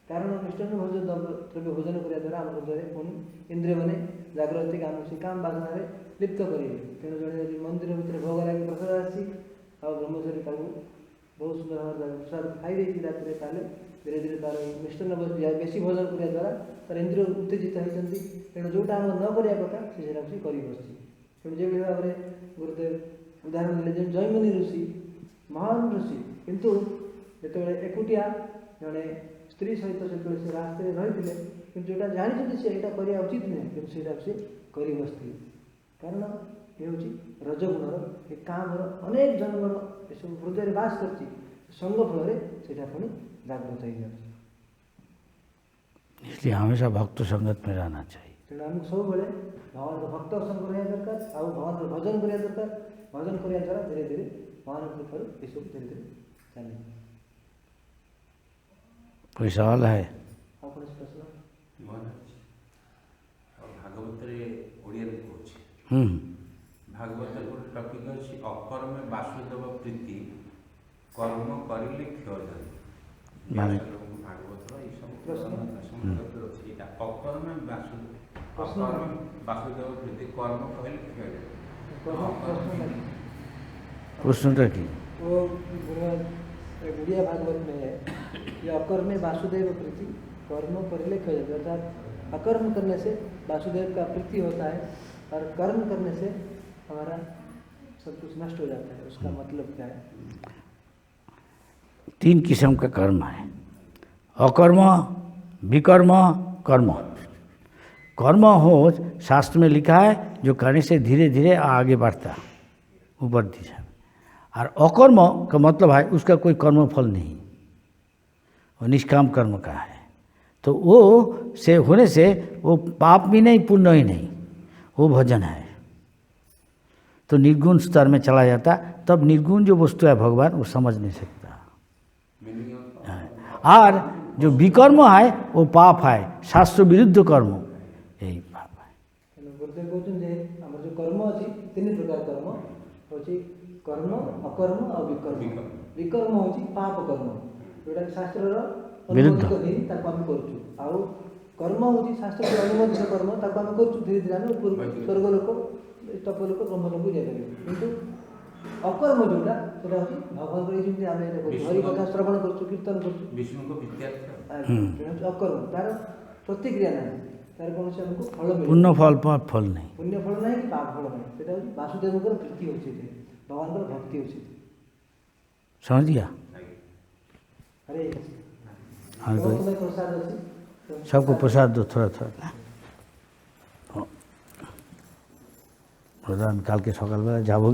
କାରଣ ମିଷ୍ଟାନ୍ନ ଦ୍ରବ୍ୟ ଭୋଜନ କରିବା ଦ୍ୱାରା ଆମ ହୃଦୟରେ ପୁଣି ଇନ୍ଦ୍ରିୟମାନେ ଜାଗ୍ରତ ହେଇକି ଆମକୁ ସେ କାମ ବାସନାରେ ଲିପ୍ତ କରିବେ। ତେଣୁ ଜଣେ ଯଦି ମନ୍ଦିର ଭିତରେ ଭୋଗ ଲାଗି ପ୍ରସାଦ ଆସିଛି, ଆଉ ବ୍ରହ୍ମଚାରୀ ତାକୁ ବହୁତ ସୁନ୍ଦର ଭାବରେ ପ୍ରସାଦ ଖାଇ ଦେଇଛି ରାତିରେ, ତାହେଲେ ଧୀରେ ଧୀରେ ତାର ମିଷ୍ଟାନ୍ନ ବେଶୀ ଭୋଜନ କରିବା ଦ୍ୱାରା ତାର ଇନ୍ଦ୍ରିୟ ଉତ୍ତେଜିତ ହେଇଛନ୍ତି। ତେଣୁ ଯେଉଁଟା ଆମର ନ କରିବା କଥା ସେ ସେଟାକୁ ସେ କରି ବସିଛି। ତେଣୁ ଯେଭଳି ଭାବରେ ଗୁରୁଦେବ ଉଦାହରଣ ଦେଲେ ଯେ ଜୈମିନୀ ଋଷି ମହାନ ଋଷି, କିନ୍ତୁ ଯେତେବେଳେ ଏକୁଟିଆ ଜଣେ ସ୍ତ୍ରୀ ସହିତ ଯେତେବେଳେ ସେ ରାସ୍ତାରେ ରହିଥିଲେ, କିନ୍ତୁ ଯେଉଁଟା ଜାଣିଛନ୍ତି ସେ ଏଇଟା କରିବା ଉଚିତ ନୁହେଁ, କିନ୍ତୁ ସେଇଟାକୁ ସେ କରି ବସିଥିଲେ। କାରଣ ଏ ହେଉଛି ରଜଗୁଣର, ଏ କାମର ଅନେକ ଜନ୍ମର ଏସବୁ ହୃଦୟରେ ବାସ କରିଛି, ସଙ୍ଗ ଫଳରେ ସେଇଟା ପୁଣି ଜାଗ୍ରତ ହେଇଯାଉଛି। इसलिए हमेशा भक्त संगत में रहना चाहिए। ତେଣୁ ଆମକୁ ସବୁବେଳେ ଭଗବାନଙ୍କ ଭକ୍ତ ସଙ୍ଗ ରହିବା ଦରକାର, ଆଉ ଭଗବାନଙ୍କର ଭଜନ କରିବା ଦରକାର। ଭଜନ କରିବା ଦ୍ୱାରା ଧୀରେ ଧୀରେ ଭଗବାନଙ୍କ କୃପାରୁ ଏସବୁ ଧୀରେ ଧୀରେ ଚାଲିବ। कोई सवाल है? ଆଉ କୌଣସି ପ୍ରଶ୍ନ? ଭାଗବତରେ ଓଡ଼ିଆରେ କହୁଛି, हम्म, ଭାଗବତରେ ଗୋଟେ ଟପିକ୍ ଅଛି, ଅକର୍ମେ ବାସୁଦେବ ପ୍ରୀତି କର୍ମ କରିଲେ କ୍ଷୟଦାନ। ଭାଗବତର ଏଇସବୁ ଏଇଟା ଅକର୍ମେ ବାସୁଦେବ ପ୍ରୀତି କର୍ମ କହିଲେ କ୍ଷୟଦାନ। প্রশ্নটা কি? वो गुड़िया भागवत में है कि अकर्मे वासुदेव प्रीति कर्म परिले खो जाते, अर्थात अकर्म करने से वासुदेव का प्रीति होता है और कर्म करने से हमारा सब कुछ नष्ट हो जाता है। उसका मतलब क्या है? 3 किस्म का कर्म है, अकर्म, विकर्म, कर्म। कर्म हो शास्त्र में लिखा है जो करने से धीरे धीरे आगे बढ़ता ऊपर दिशा में, और अकर्म का मतलब है उसका कोई कर्म फल नहीं, वो निष्काम कर्म का है। तो वो से होने से वो पाप भी नहीं पुण्य ही नहीं, वो भजन है। तो निर्गुण स्तर में चला जाता, तब निर्गुण जो वस्तु है भगवान वो समझ नहीं सकता। और जो विकर्म है वो पाप है, शास्त्र विरुद्ध कर्म, यही पाप है। गुरुदेव कहते हैं आम जो कर्म अच्छी 3 प्रकार कर्म होची, कर्म, अकर्म और विकर्म। विकर्म होची पाप कर्म, जोटा शास्त्र विरुद्ध। आउ कर्म होची शास्त्र अनुमोदित कर्म, ताको आम करूँ धीरे धीरे आम स्वर्ग लोक तप लोक ब्रह्म लोक जापर। किंतु अकर्म जोटा सेटा होची भगवान जमी आम हरि कथा श्रवण कर कीर्तन कर विष्णु को विद्यार्थ अकर्म, तार प्रतिक्रिया ना, तार कौन से हमको फल मिले, पुण्य फल पाप फल नहीं। पुण्य फल ना कि पाप फल ना, सेटा होची वासुदेव प्रीति होची, भगवान भक्ति होची। समझ गया? अरे हाँ कोई प्रसाद अच्छी सबको प्रसाद दो थोड़ा थोड़ा। हाँ। प्रधान काल के सकाल बेला जाबो।